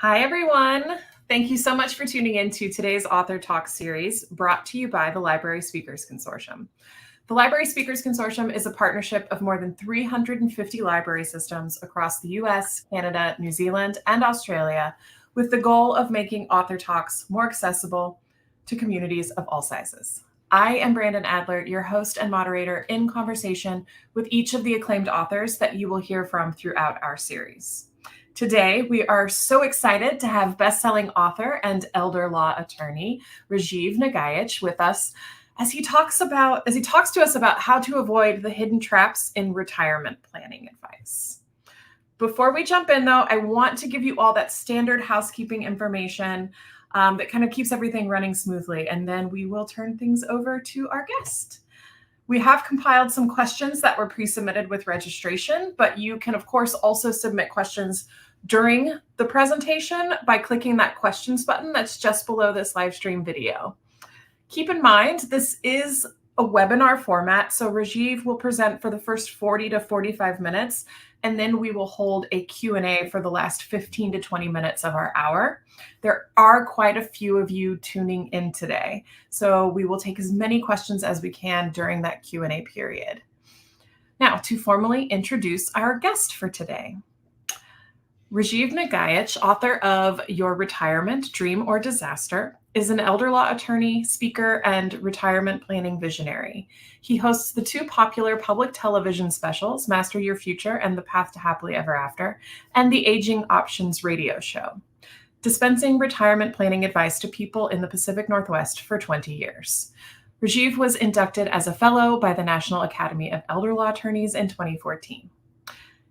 Hi, everyone. Thank you so much for tuning in to today's Author Talk series brought to you by the Library Speakers Consortium. The Library Speakers Consortium is a partnership of more than 350 library systems across the US, Canada, New Zealand, and Australia, with the goal of making author talks more accessible to communities of all sizes. I am Brandon Adler, your host and moderator in conversation with each of the acclaimed authors that you will hear from throughout our series. Today, we are so excited to have best-selling author and elder law attorney Rajiv Nagaich with us as he talks to us about how to avoid the hidden traps in retirement planning advice. Before we jump in, though, I want to give you all that standard housekeeping information that kind of keeps everything running smoothly, and then we will turn things over to our guest. We have compiled some questions that were pre-submitted with registration, but you can, of course, also submit questions during the presentation by clicking that questions button that's just below this live stream video. Keep in mind, this is a webinar format, so Rajiv will present for the first 40 to 45 minutes, and then we will hold a Q&A for the last 15 to 20 minutes of our hour. There are quite a few of you tuning in today, so we will take as many questions as we can during that Q&A period. Now, to formally introduce our guest for today. Rajiv Nagaich, author of Your Retirement, Dream or Disaster, is an elder law attorney, speaker, and retirement planning visionary. He hosts the two popular public television specials, Master Your Future and The Path to Happily Ever After, and the Aging Options radio show, dispensing retirement planning advice to people in the Pacific Northwest for 20 years. Rajiv was inducted as a fellow by the National Academy of Elder Law Attorneys in 2014.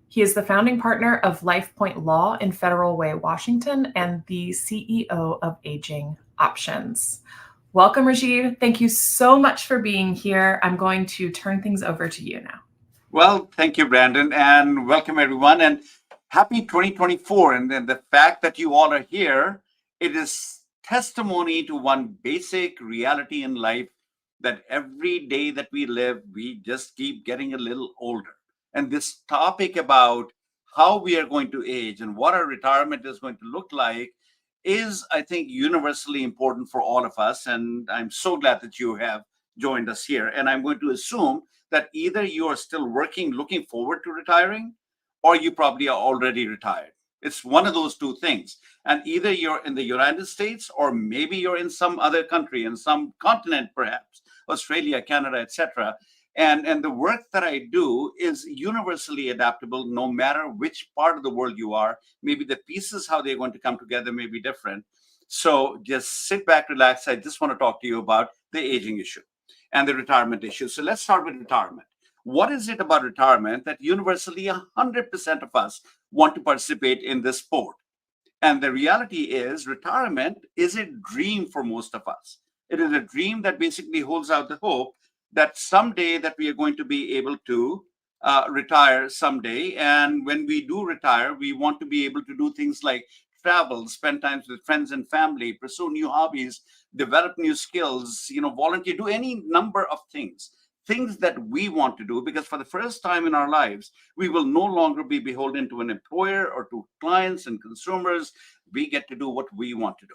He is the founding partner of LifePlanning Law in Federal Way, Washington, and the CEO of Aging Options. Welcome, Rajiv. Thank you so much for being here. I'm going to turn things over to you now. Well, thank you, Brandon, and welcome everyone, and happy 2024. And then the fact that you all are here, it is testimony to one basic reality in life, that every day that we live, we just keep getting a little older. And this topic about how we are going to age and what our retirement is going to look like is, I think, universally important for all of us. And I'm so glad that you have joined us here. And I'm going to assume that either you are still working, looking forward to retiring, or you probably are already retired. It's one of those two things. And either you're in the United States, or maybe you're in some other country, in some continent, perhaps, Australia, Canada, etc. And the work that I do is universally adaptable, no matter which part of the world you are. Maybe the pieces, how they're going to come together may be different. So just sit back, relax. I just want to talk to you about the aging issue and the retirement issue. So let's start with retirement. What is it about retirement that universally 100% of us want to participate in this sport? And the reality is, retirement is a dream for most of us. It is a dream that basically holds out the hope that someday that we are going to be able to retire someday. And when we do retire, we want to be able to do things like travel, spend time with friends and family, pursue new hobbies, develop new skills, volunteer, do any number of things that we want to do, because for the first time in our lives, we will no longer be beholden to an employer or to clients and consumers. We get to do what we want to do.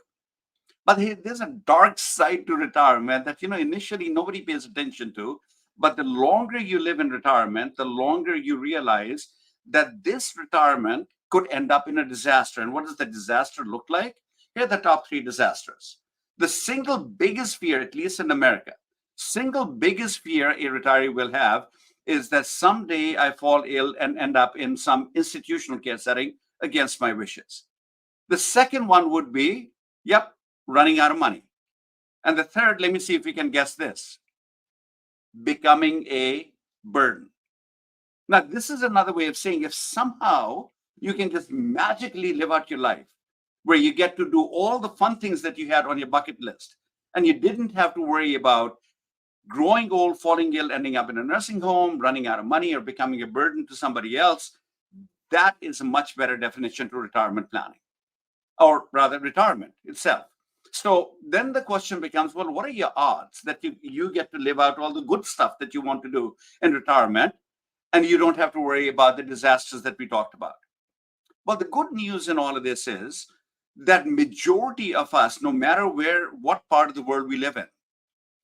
But there's a dark side to retirement that, initially nobody pays attention to. But the longer you live in retirement, the longer you realize that this retirement could end up in a disaster. And what does the disaster look like? Here are the top three disasters. The single biggest fear, at least in America, single biggest fear a retiree will have is that someday I fall ill and end up in some institutional care setting against my wishes. The second one would be, running out of money. And the third, let me see if we can guess this, becoming a burden. Now, this is another way of saying, if somehow you can just magically live out your life where you get to do all the fun things that you had on your bucket list, and you didn't have to worry about growing old, falling ill, ending up in a nursing home, running out of money, or becoming a burden to somebody else, that is a much better definition to retirement planning, or rather retirement itself. So then the question becomes, well, what are your odds that you get to live out all the good stuff that you want to do in retirement, and you don't have to worry about the disasters that we talked about? Well, the good news in all of this is that majority of us, no matter what part of the world we live in,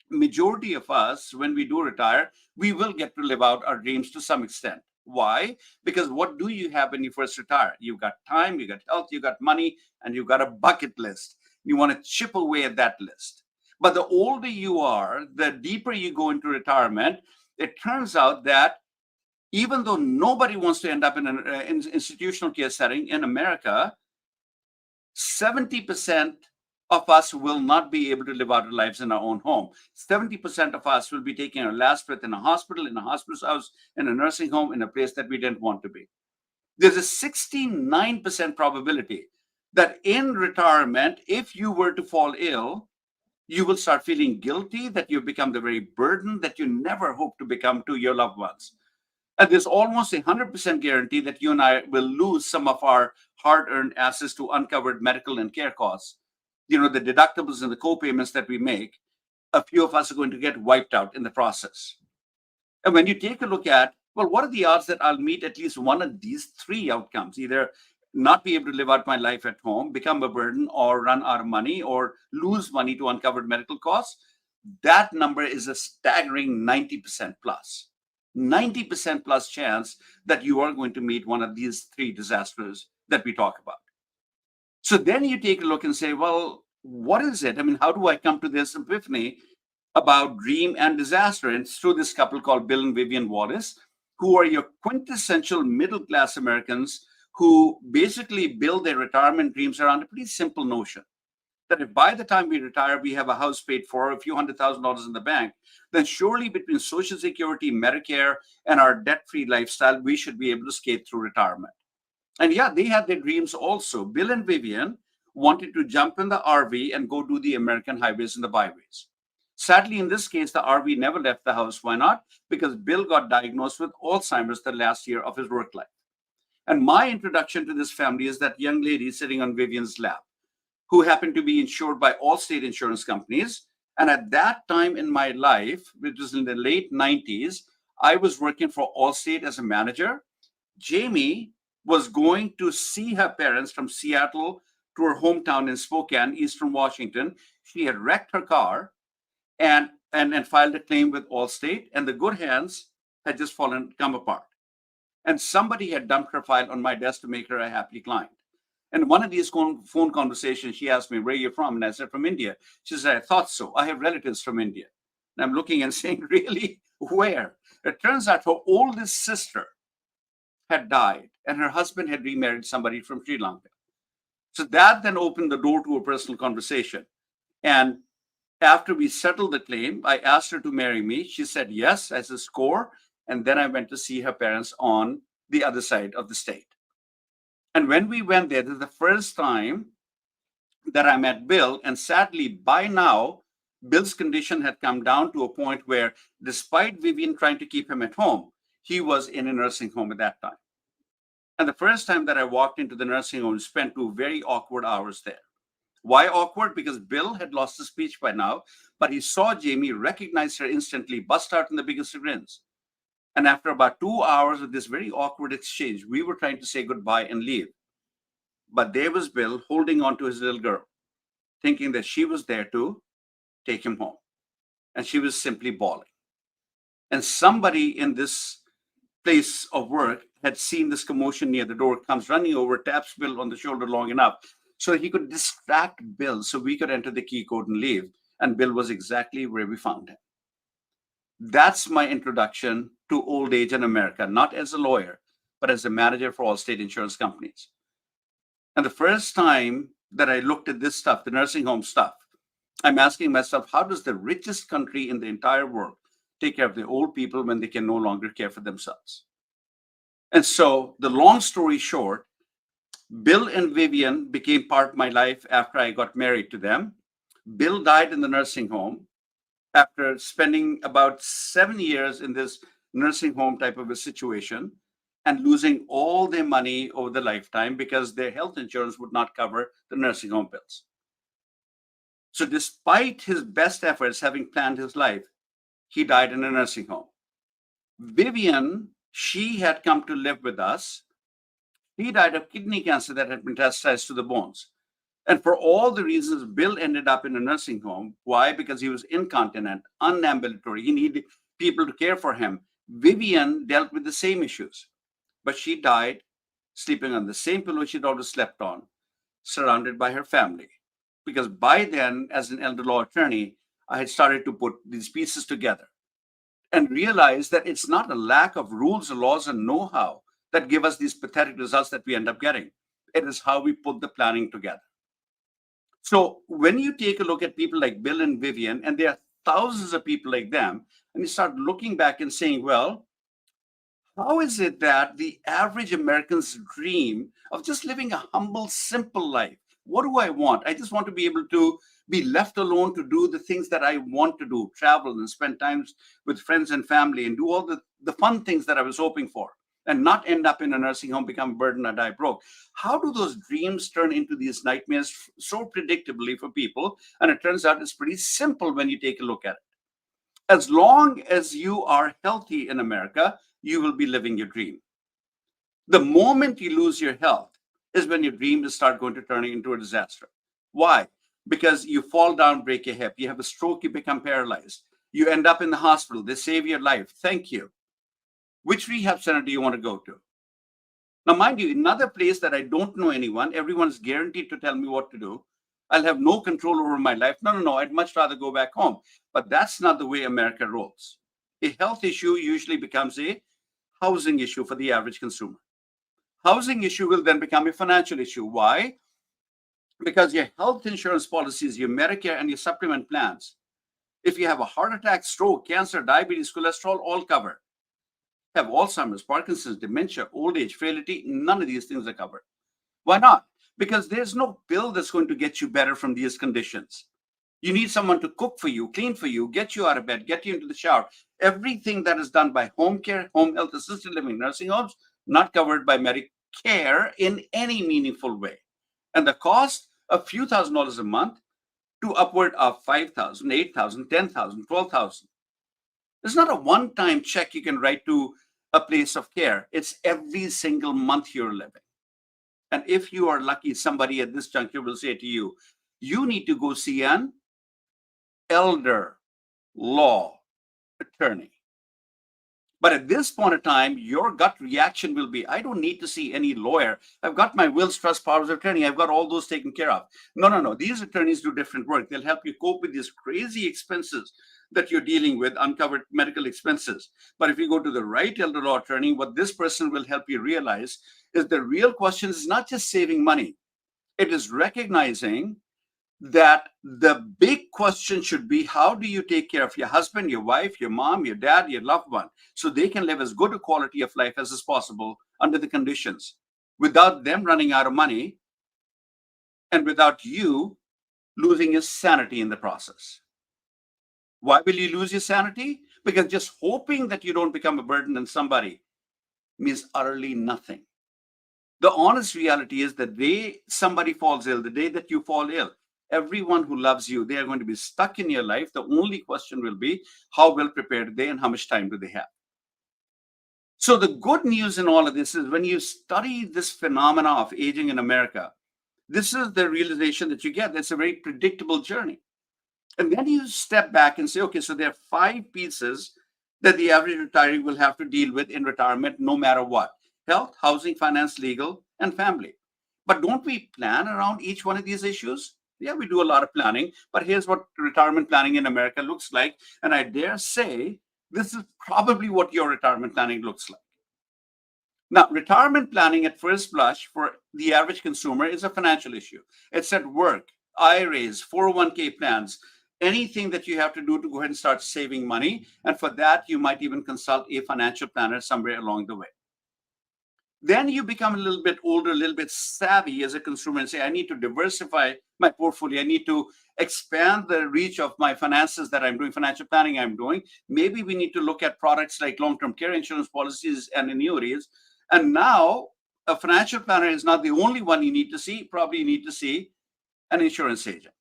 majority of us, when we do retire, we will get to live out our dreams to some extent. Why? Because what do you have when you first retire? You've got time, you got health, you got money, and you've got a bucket list. You want to chip away at that list. But the older you are, the deeper you go into retirement. It turns out that even though nobody wants to end up in an institutional care setting in America, 70% of us will not be able to live out our lives in our own home. 70% of us will be taking our last breath in a hospital, in a hospice house, in a nursing home, in a place that we didn't want to be. There's a 69% probability that in retirement, if you were to fall ill, you will start feeling guilty that you've become the very burden that you never hoped to become to your loved ones. And there's almost a 100% guarantee that you and I will lose some of our hard-earned assets to uncovered medical and care costs. The deductibles and the co-payments that we make, a few of us are going to get wiped out in the process. And when you take a look at, well, what are the odds that I'll meet at least one of these three outcomes? Either not be able to live out my life at home, become a burden, or run out of money, or lose money to uncovered medical costs. That number is a staggering 90% plus. 90% plus chance that you are going to meet one of these three disasters that we talk about. So then you take a look and say, well, what is it? I mean, how do I come to this epiphany about dream and disaster? And it's through this couple called Bill and Vivian Wallace, who are your quintessential middle-class Americans who basically build their retirement dreams around a pretty simple notion that if by the time we retire, we have a house paid for, a few $100,000 in the bank, then surely between Social Security, Medicare, and our debt-free lifestyle, we should be able to skate through retirement. And yeah, they had their dreams also. Bill and Vivian wanted to jump in the RV and go do the American highways and the byways. Sadly, in this case, the RV never left the house. Why not? Because Bill got diagnosed with Alzheimer's the last year of his work life. And my introduction to this family is that young lady sitting on Vivian's lap, who happened to be insured by all state insurance companies. And at that time in my life, which was in the late 90s, I was working for Allstate as a manager. Jamie was going to see her parents from Seattle to her hometown in Spokane, Eastern Washington. She had wrecked her car and filed a claim with Allstate, and the good hands had just come apart. And somebody had dumped her file on my desk to make her a happy client. And one of these phone conversations, she asked me, where are you from? And I said, from India. She said, I thought so. I have relatives from India. And I'm looking and saying, really? Where? It turns out her oldest sister had died and her husband had remarried somebody from Sri Lanka. So that then opened the door to a personal conversation. And after we settled the claim, I asked her to marry me. She said yes as a score. And then I went to see her parents on the other side of the state. And when we went there, this is the first time that I met Bill. And sadly, by now, Bill's condition had come down to a point where, despite Vivian trying to keep him at home, he was in a nursing home at that time. And the first time that I walked into the nursing home, spent 2 very awkward hours there. Why awkward? Because Bill had lost his speech by now, but he saw Jamie, recognized her instantly, bust out in the biggest of grins. And after about 2 hours of this very awkward exchange, we were trying to say goodbye and leave. But there was Bill holding on to his little girl, thinking that she was there to take him home. And she was simply bawling. And somebody in this place of work had seen this commotion near the door, comes running over, taps Bill on the shoulder long enough so he could distract Bill so we could enter the key code and leave. And Bill was exactly where we found him. That's my introduction to old age in America, not as a lawyer, but as a manager for all state insurance companies. And the first time that I looked at this stuff, the nursing home stuff, I'm asking myself, how does the richest country in the entire world take care of the old people when they can no longer care for themselves? And so the long story short, Bill and Vivian became part of my life after I got married to them. Bill died in the nursing home after spending about 7 years in this nursing home type of a situation and losing all their money over the lifetime because their health insurance would not cover the nursing home bills. So despite his best efforts having planned his life, he died in a nursing home. Vivian, she had come to live with us. He died of kidney cancer that had metastasized to the bones. And for all the reasons, Bill ended up in a nursing home. Why? Because he was incontinent, unambulatory. He needed people to care for him. Vivian dealt with the same issues, but she died sleeping on the same pillow she'd always slept on, surrounded by her family. Because by then, as an elder law attorney, I had started to put these pieces together and realized that it's not a lack of rules, laws, and know how that give us these pathetic results that we end up getting. It is how we put the planning together. So when you take a look at people like Bill and Vivian, and there are thousands of people like them, and you start looking back and saying, well, how is it that the average American's dream of just living a humble, simple life? What do I want? I just want to be able to be left alone to do the things that I want to do, travel and spend time with friends and family and do all the fun things that I was hoping for, and not end up in a nursing home, become a burden, or die broke. How do those dreams turn into these nightmares so predictably for people? And it turns out it's pretty simple when you take a look at it. As long as you are healthy in America, you will be living your dream. The moment you lose your health is when your dream will start going to turning into a disaster. Why? Because you fall down, break your hip, you have a stroke, you become paralyzed, you end up in the hospital, they save your life. Thank you. Which rehab center do you want to go to? Now, mind you, another place that I don't know anyone, everyone's guaranteed to tell me what to do. I'll have no control over my life. No. I'd much rather go back home. But that's not the way America rolls. A health issue usually becomes a housing issue for the average consumer. Housing issue will then become a financial issue. Why? Because your health insurance policies, your Medicare and your supplement plans, if you have a heart attack, stroke, cancer, diabetes, cholesterol, all covered. Have Alzheimer's, Parkinson's, dementia, old age, frailty, none of these things are covered. Why not? Because there's no pill that's going to get you better from these conditions. You need someone to cook for you, clean for you, get you out of bed, get you into the shower. Everything that is done by home care, home health, assisted living, nursing homes, not covered by Medicare in any meaningful way. And the cost, a few $1,000s a month to upward of 5,000, 8,000, 10,000, 12,000. It's not a one-time check you can write to a place of care. It's every single month you're living. And if you are lucky, somebody at this juncture will say to you, you need to go see an elder law attorney. But at this point of time, your gut reaction will be, I don't need to see any lawyer. I've got my wills, trust, powers of attorney. I've got all those taken care of. No. These attorneys do different work. They'll help you cope with these crazy expenses that you're dealing with, uncovered medical expenses. But if you go to the right elder law attorney, what this person will help you realize is the real question is not just saving money. It is recognizing that the big question should be, how do you take care of your husband, your wife, your mom, your dad, your loved one, so they can live as good a quality of life as is possible under the conditions, without them running out of money and without you losing your sanity in the process. Why will you lose your sanity? Because just hoping that you don't become a burden on somebody means utterly nothing. The honest reality is that the day somebody falls ill, the day that you fall ill, everyone who loves you, they are going to be stuck in your life. The only question will be, how well prepared are they and how much time do they have? So the good news in all of this is when you study this phenomena of aging in America, this is the realization that you get. That's a very predictable journey. And then you step back and say, okay, so there are 5 pieces that the average retiree will have to deal with in retirement, no matter what: health, housing, finance, legal, and family. But don't we plan around each one of these issues? Yeah, we do a lot of planning, but here's what retirement planning in America looks like. And I dare say this is probably what your retirement planning looks like. Now, retirement planning at first blush for the average consumer is a financial issue. It's at work, IRAs, 401k plans, anything that you have to do to go ahead and start saving money. And for that, you might even consult a financial planner somewhere along the way. Then you become a little bit older, a little bit savvy as a consumer and say, I need to diversify my portfolio. I need to expand the reach of my finances that I'm doing, financial planning I'm doing. Maybe we need to look at products like long-term care insurance policies and annuities. And now a financial planner is not the only one you need to see. Probably you need to see an insurance agent.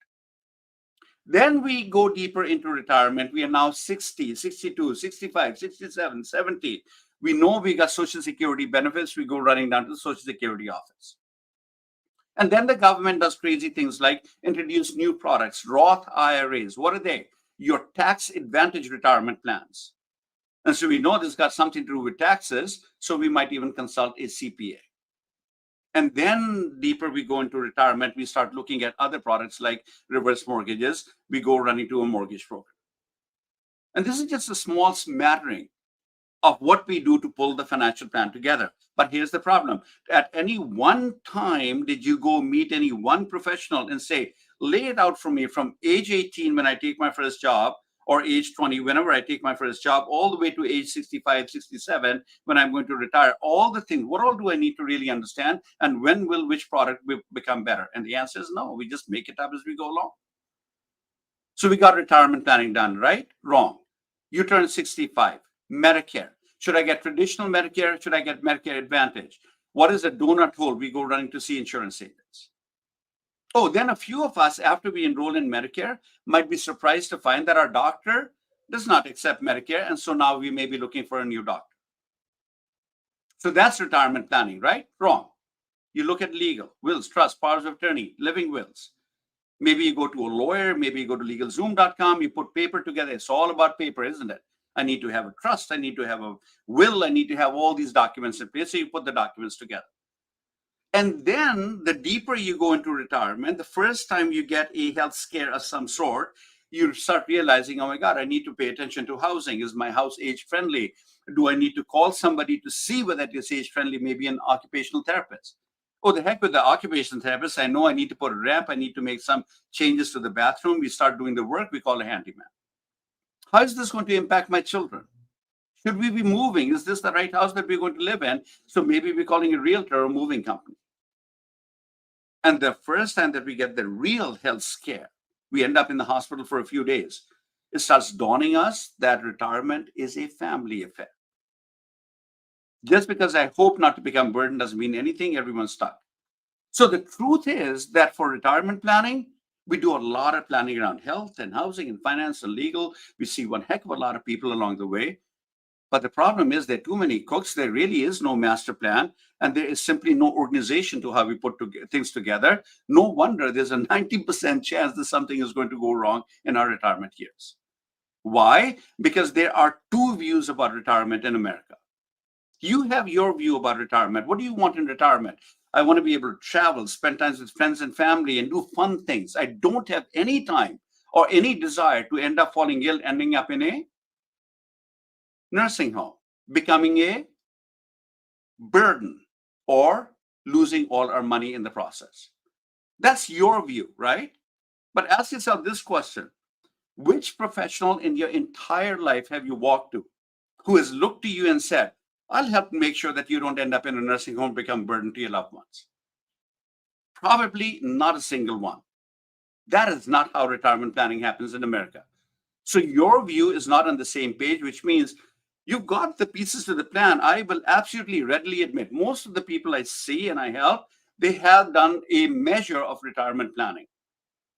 Then we go deeper into retirement. We are now 60, 62, 65, 67, 70. We know we got Social Security benefits. We go running down to the Social Security office. And then the government does crazy things like introduce new products, Roth IRAs. What are they? Your tax advantage retirement plans. And so we know this got something to do with taxes, so we might even consult a CPA. And then deeper we go into retirement, we start looking at other products like reverse mortgages. We go running to a mortgage broker. And this is just a small smattering of what we do to pull the financial plan together. But here's the problem. At any one time, did you go meet any one professional and say, lay it out for me from age 18 when I take my first job, or age 20 whenever I take my first job, all the way to age 65, 67 when I'm going to retire, all the things, what all do I need to really understand, and when will which product become better? And the answer is no, we just make it up as we go along. So we got retirement planning done, right? Wrong. You turn 65, Medicare. Should I get traditional Medicare? Should I get Medicare Advantage? What is a donut hole? We go running to see insurance agents. Oh, then a few of us, after we enroll in Medicare, might be surprised to find that our doctor does not accept Medicare. And so now we may be looking for a new doctor. So that's retirement planning, right? Wrong. You look at legal, wills, trust, powers of attorney, living wills. Maybe you go to a lawyer, maybe you go to legalzoom.com, you put paper together. It's all about paper, isn't it? I need to have a trust, I need to have a will, I need to have all these documents in place. So you put the documents together. And then the deeper you go into retirement, the first time you get a health scare of some sort, you start realizing, oh my God, I need to pay attention to housing. Is my house age friendly? Do I need to call somebody to see whether it is age friendly, maybe an occupational therapist? Oh, the heck with the occupational therapist. I know I need to put a ramp. I need to make some changes to the bathroom. We start doing the work. We call a handyman. How is this going to impact my children? Should we be moving? Is this the right house that we're going to live in? So maybe we're calling a realtor or a moving company. And the first time that we get the real health scare, we end up in the hospital for a few days. It starts dawning us that retirement is a family affair. Just because I hope not to become burdened doesn't mean anything. Everyone's stuck. So the truth is that for retirement planning, we do a lot of planning around health and housing and finance and legal. We see one heck of a lot of people along the way. But the problem is there are too many cooks. There really is no master plan. And there is simply no organization to how we put things together. No wonder there's a 90% chance that something is going to go wrong in our retirement years. Why? Because there are two views about retirement in America. You have your view about retirement. What do you want in retirement? I want to be able to travel, spend time with friends and family, and do fun things. I don't have any time or any desire to end up falling ill, ending up in a nursing home, becoming a burden, or losing all our money in the process. That's your view, right? But ask yourself this question. Which professional in your entire life have you walked to who has looked to you and said, I'll help make sure that you don't end up in a nursing home, become a burden to your loved ones? Probably not a single one. That is not how retirement planning happens in America. So your view is not on the same page, which means you've got the pieces to the plan. I will absolutely readily admit most of the people I see and I help, they have done a measure of retirement planning.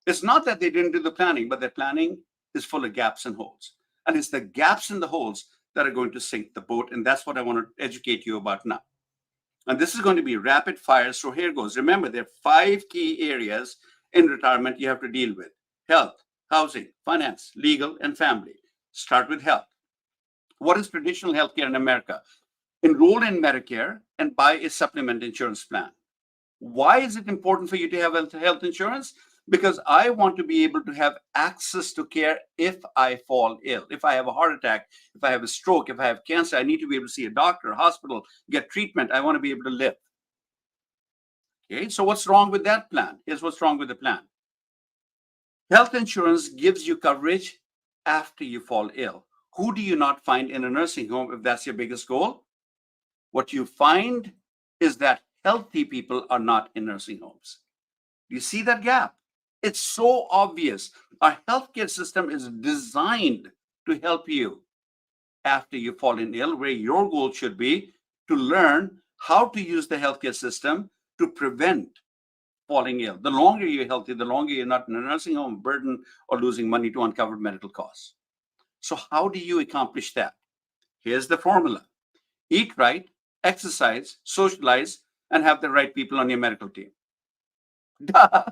It's not that they didn't do the planning, but their planning is full of gaps and holes. And it's the gaps and the holes that are going to sink the boat. And that's what I want to educate you about now. And this is going to be rapid fire. So here goes. Remember, there are 5 key areas in retirement you have to deal with: health, housing, finance, legal, and family. Start with health. What is traditional healthcare in America? Enroll in Medicare and buy a supplement insurance plan. Why is it important for you to have health insurance? Because I want to be able to have access to care if I fall ill. If I have a heart attack, if I have a stroke, if I have cancer, I need to be able to see a doctor, a hospital, get treatment. I want to be able to live. Okay, so what's wrong with that plan? Here's what's wrong with the plan. Health insurance gives you coverage after you fall ill. Who do you not find in a nursing home if that's your biggest goal? What you find is that healthy people are not in nursing homes. Do you see that gap? It's so obvious. Our healthcare system is designed to help you after you've fallen ill, where your goal should be to learn how to use the healthcare system to prevent falling ill. The longer you're healthy, the longer you're not in a nursing home, burden, or losing money to uncovered medical costs. So how do you accomplish that? Here's the formula. Eat right, exercise, socialize, and have the right people on your medical team. Duh,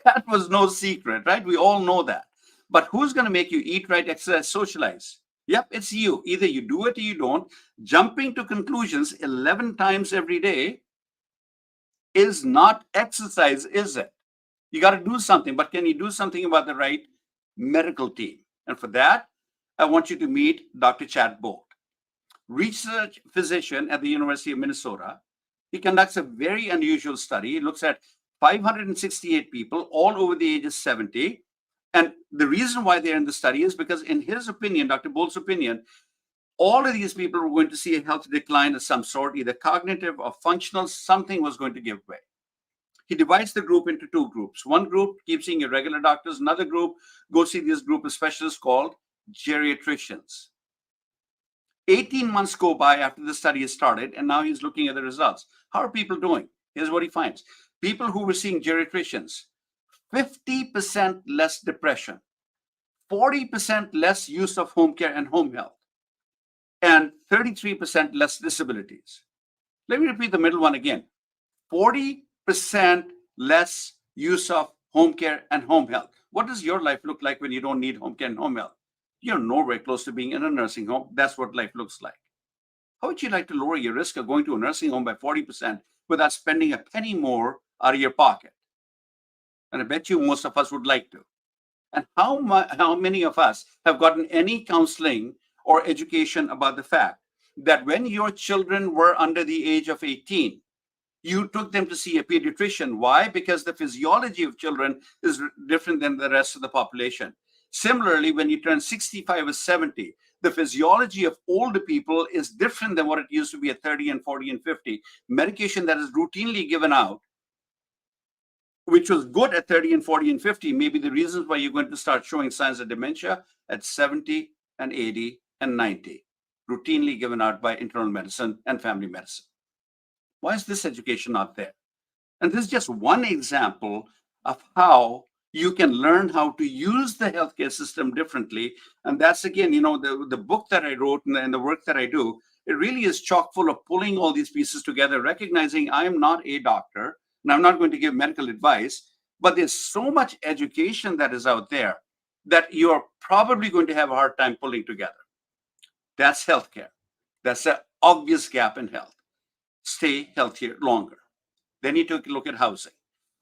that was no secret, right? We all know that. But who's going to make you eat right, exercise, socialize? Yep, it's you. Either you do it or you don't. Jumping to conclusions 11 times every day is not exercise, is it? You got to do something, but can you do something about the right medical team? And for that, I want you to meet Dr. Chad Bolt, research physician at the University of Minnesota. He conducts a very unusual study. He looks at 568 people, all over the age of 70. And the reason why they're in the study is because, in his opinion, Dr. Bolt's opinion, all of these people were going to see a health decline of some sort, either cognitive or functional. Something was going to give way. He divides the group into two groups. One group keeps seeing your regular doctors. Another group goes see this group of specialists called geriatricians. 18 months go by after the study is started, and now he's looking at the results. How are people doing? Here's what he finds. People who were seeing geriatricians, 50% less depression, 40% less use of home care and home health, and 33% less disabilities. Let me repeat the middle one again. 40% less use of home care and home health. What does your life look like when you don't need home care and home health? You're nowhere close to being in a nursing home. That's what life looks like. How would you like to lower your risk of going to a nursing home by 40% without spending a penny more out of your pocket? And I bet you most of us would like to. And how many of us have gotten any counseling or education about the fact that when your children were under the age of 18, you took them to see a pediatrician? Why? Because the physiology of children is different than the rest of the population. Similarly, when you turn 65 or 70, the physiology of older people is different than what it used to be at 30 and 40 and 50. Medication that is routinely given out, which was good at 30 and 40 and 50, may be the reasons why you're going to start showing signs of dementia at 70 and 80 and 90, routinely given out by internal medicine and family medicine. Why is this education not there? And this is just one example of how you can learn how to use the healthcare system differently. And that's, again, the book that I wrote and the work that I do, it really is chock full of pulling all these pieces together, recognizing I am not a doctor and I'm not going to give medical advice, but there's so much education that is out there that you're probably going to have a hard time pulling together. That's healthcare. That's an obvious gap in health. Stay healthier longer. Then you take a look at housing.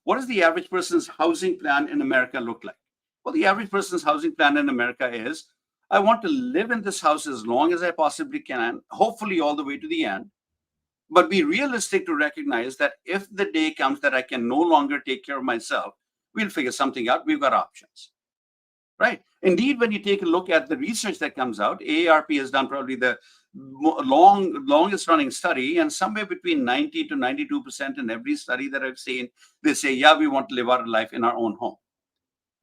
What does the average person's housing plan in America look like? Well, the average person's housing plan in America is, I want to live in this house as long as I possibly can, hopefully all the way to the end, but be realistic to recognize that if the day comes that I can no longer take care of myself, we'll figure something out. We've got options, right? Indeed, when you take a look at the research that comes out, AARP has done probably the longest running study, and somewhere between 90 to 92% in every study that I've seen, they say, yeah, we want to live our life in our own home.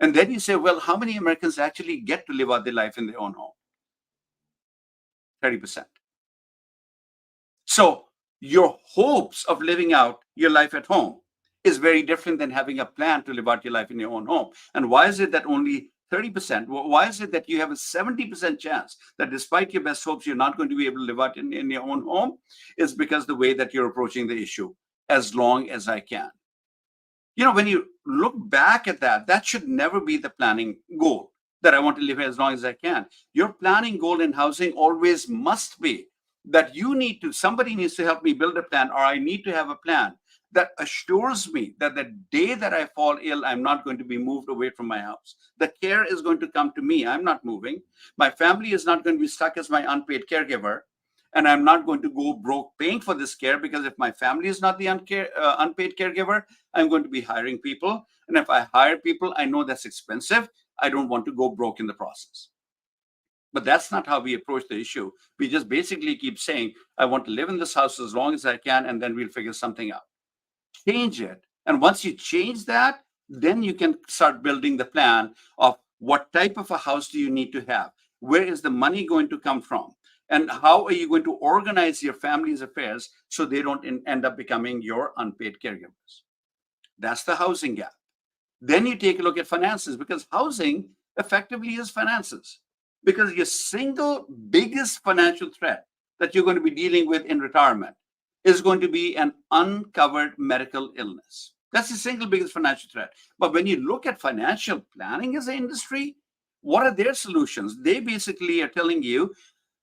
And then you say, well, how many Americans actually get to live out their life in their own home? 30%. So your hopes of living out your life at home is very different than having a plan to live out your life in your own home. And why is it that only 30%? Why is it that you have a 70% chance that despite your best hopes, you're not going to be able to live out in your own home? Is because the way that you're approaching the issue, as long as I can. When you look back at that, that should never be the planning goal, that I want to live here as long as I can. Your planning goal in housing always must be that somebody needs to help me build a plan, or I need to have a plan that assures me that the day that I fall ill, I'm not going to be moved away from my house. The care is going to come to me. I'm not moving. My family is not going to be stuck as my unpaid caregiver. And I'm not going to go broke paying for this care, because if my family is not the unpaid caregiver, I'm going to be hiring people. And if I hire people, I know that's expensive. I don't want to go broke in the process. But that's not how we approach the issue. We just basically keep saying, I want to live in this house as long as I can, and then we'll figure something out. Change it. And once you change that, then you can start building the plan of what type of a house do you need to have? Where is the money going to come from? And how are you going to organize your family's affairs so they don't end up becoming your unpaid caregivers? That's the housing gap. Then you take a look at finances, because housing effectively is finances. Because your single biggest financial threat that you're going to be dealing with in retirement is going to be an uncovered medical illness. That's the single biggest financial threat. But when you look at financial planning as an industry, what are their solutions? They basically are telling you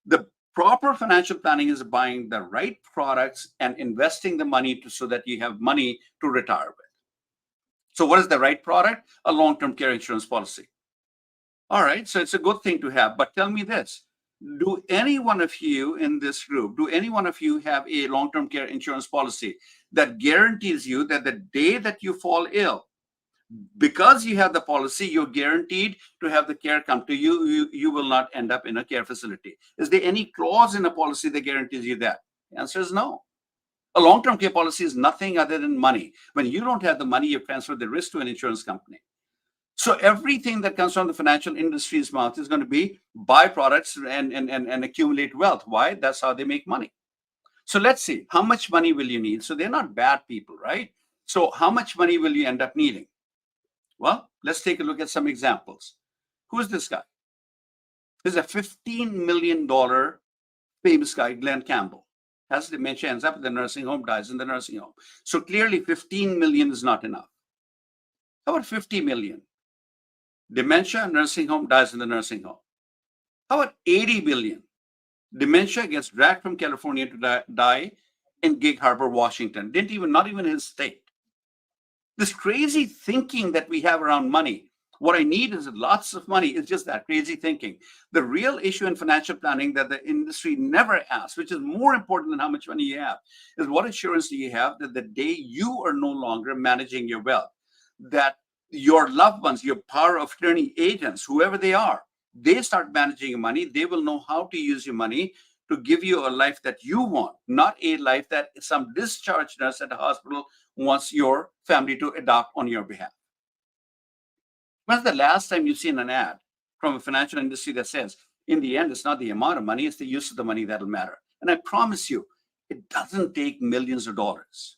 the proper financial planning is buying the right products and investing the money so that you have money to retire with. So what is the right product? A long-term care insurance policy. All right, so it's a good thing to have. But tell me this, do any one of you in this group, do any one of you have a long-term care insurance policy that guarantees you that the day that you fall ill, because you have the policy, you're guaranteed to have the care come to you. You will not end up in a care facility. Is there any clause in a policy that guarantees you that? The answer is no. A long-term care policy is nothing other than money. When you don't have the money, you transfer the risk to an insurance company. So everything that comes from the financial industry's mouth is going to be buy products and accumulate wealth. Why? That's how they make money. So let's see, how much money will you need? So they're not bad people, right? So how much money will you end up needing? Well, let's take a look at some examples. Who's this guy? He's a $15 million famous guy, Glenn Campbell. Has dementia, ends up in the nursing home, dies in the nursing home. So clearly 15 million is not enough. How about 50 million? Dementia, nursing home, dies in the nursing home. How about 80 billion? Dementia, gets dragged from California to die in Gig Harbor, Washington. Not even his state. This crazy thinking that we have around money. What I need is lots of money. It's just that crazy thinking. The real issue in financial planning that the industry never asks, which is more important than how much money you have, is what assurance do you have that the day you are no longer managing your wealth, that your loved ones, your power of attorney agents, whoever they are, they start managing your money. They will know how to use your money to give you a life that you want, not a life that some discharged nurse at a hospital wants your family to adopt on your behalf. When's the last time you've seen an ad from a financial industry that says, in the end, it's not the amount of money, it's the use of the money that'll matter? And I promise you, it doesn't take millions of dollars.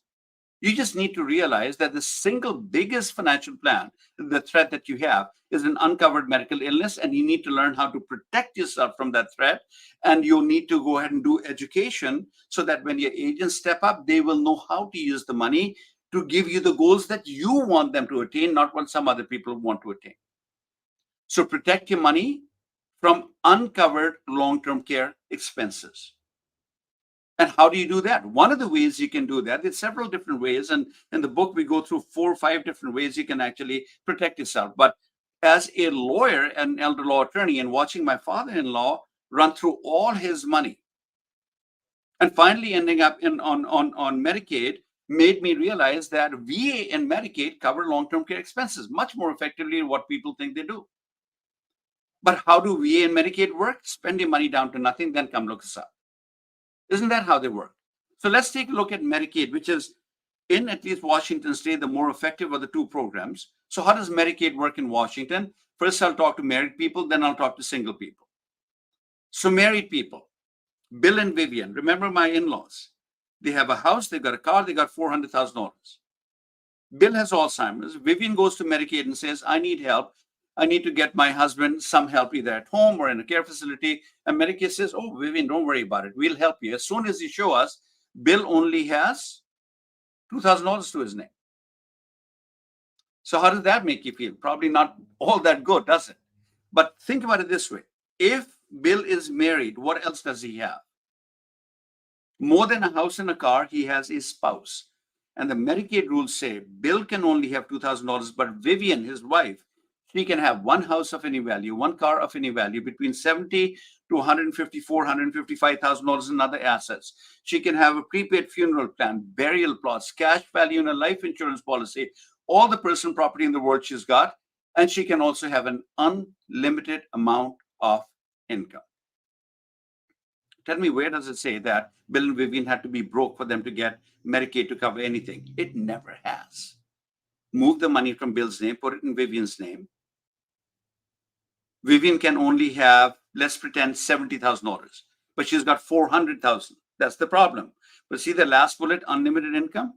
You just need to realize that the single biggest financial plan, the threat that you have, is an uncovered medical illness, and you need to learn how to protect yourself from that threat. And you'll need to go ahead and do education so that when your agents step up, they will know how to use the money to give you the goals that you want them to attain, not what some other people want to attain. So protect your money from uncovered long-term care expenses. And how do you do that? One of the ways you can do that, there's several different ways. And in the book, we go through 4 or 5 different ways you can actually protect yourself. But as a lawyer and elder law attorney, and watching my father-in-law run through all his money and finally ending up on Medicaid, made me realize that VA and Medicaid cover long-term care expenses much more effectively than what people think they do. But how do VA and Medicaid work? Spend your money down to nothing, then come look us up. Isn't that how they work? So let's take a look at Medicaid, which is, in at least Washington state, the more effective of the 2 programs. So how does Medicaid work in Washington? First, I'll talk to married people, then I'll talk to single people. So married people, Bill and Vivian, remember my in-laws. They have a house, they've got a car, they got $400,000. Bill has Alzheimer's. Vivian goes to Medicaid and says, I need help. I need to get my husband some help either at home or in a care facility. And Medicaid says, oh, Vivian, don't worry about it. We'll help you. As soon as you show us, Bill only has $2,000 to his name. So how does that make you feel? Probably not all that good, does it? But think about it this way. If Bill is married, what else does he have? More than a house and a car, he has a spouse. And the Medicaid rules say Bill can only have $2,000, but Vivian, his wife, she can have one house of any value, one car of any value, between $70,000 to $154,000, $155,000 in other assets. She can have a prepaid funeral plan, burial plots, cash value in a life insurance policy, all the personal property in the world she's got. And she can also have an unlimited amount of income. Tell me, where does it say that Bill and Vivian had to be broke for them to get Medicaid to cover anything? It never has. Move the money from Bill's name, put it in Vivian's name. Vivian can only have, let's pretend, $70,000, but she's got $400,000. That's the problem. But see the last bullet, unlimited income?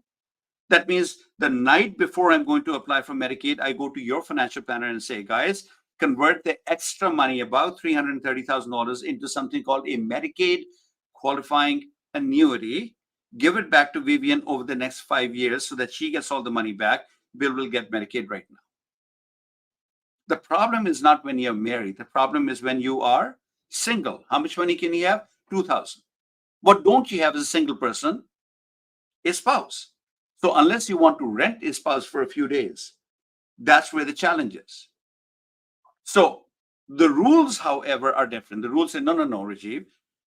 That means the night before I'm going to apply for Medicaid, I go to your financial planner and say, guys, convert the extra money, about $330,000, into something called a Medicaid qualifying annuity give it back to Vivian over the next 5 years so that she gets all the money back. Bill will get Medicaid right now. The problem is not when you're married. The problem is when you are single. How much money can you have? 2,000. What don't you have as a single person? A spouse. So unless you want to rent a spouse for a few days, that's where the challenge is. So the rules, however, are different. The rules say, no, no, no, Rajiv.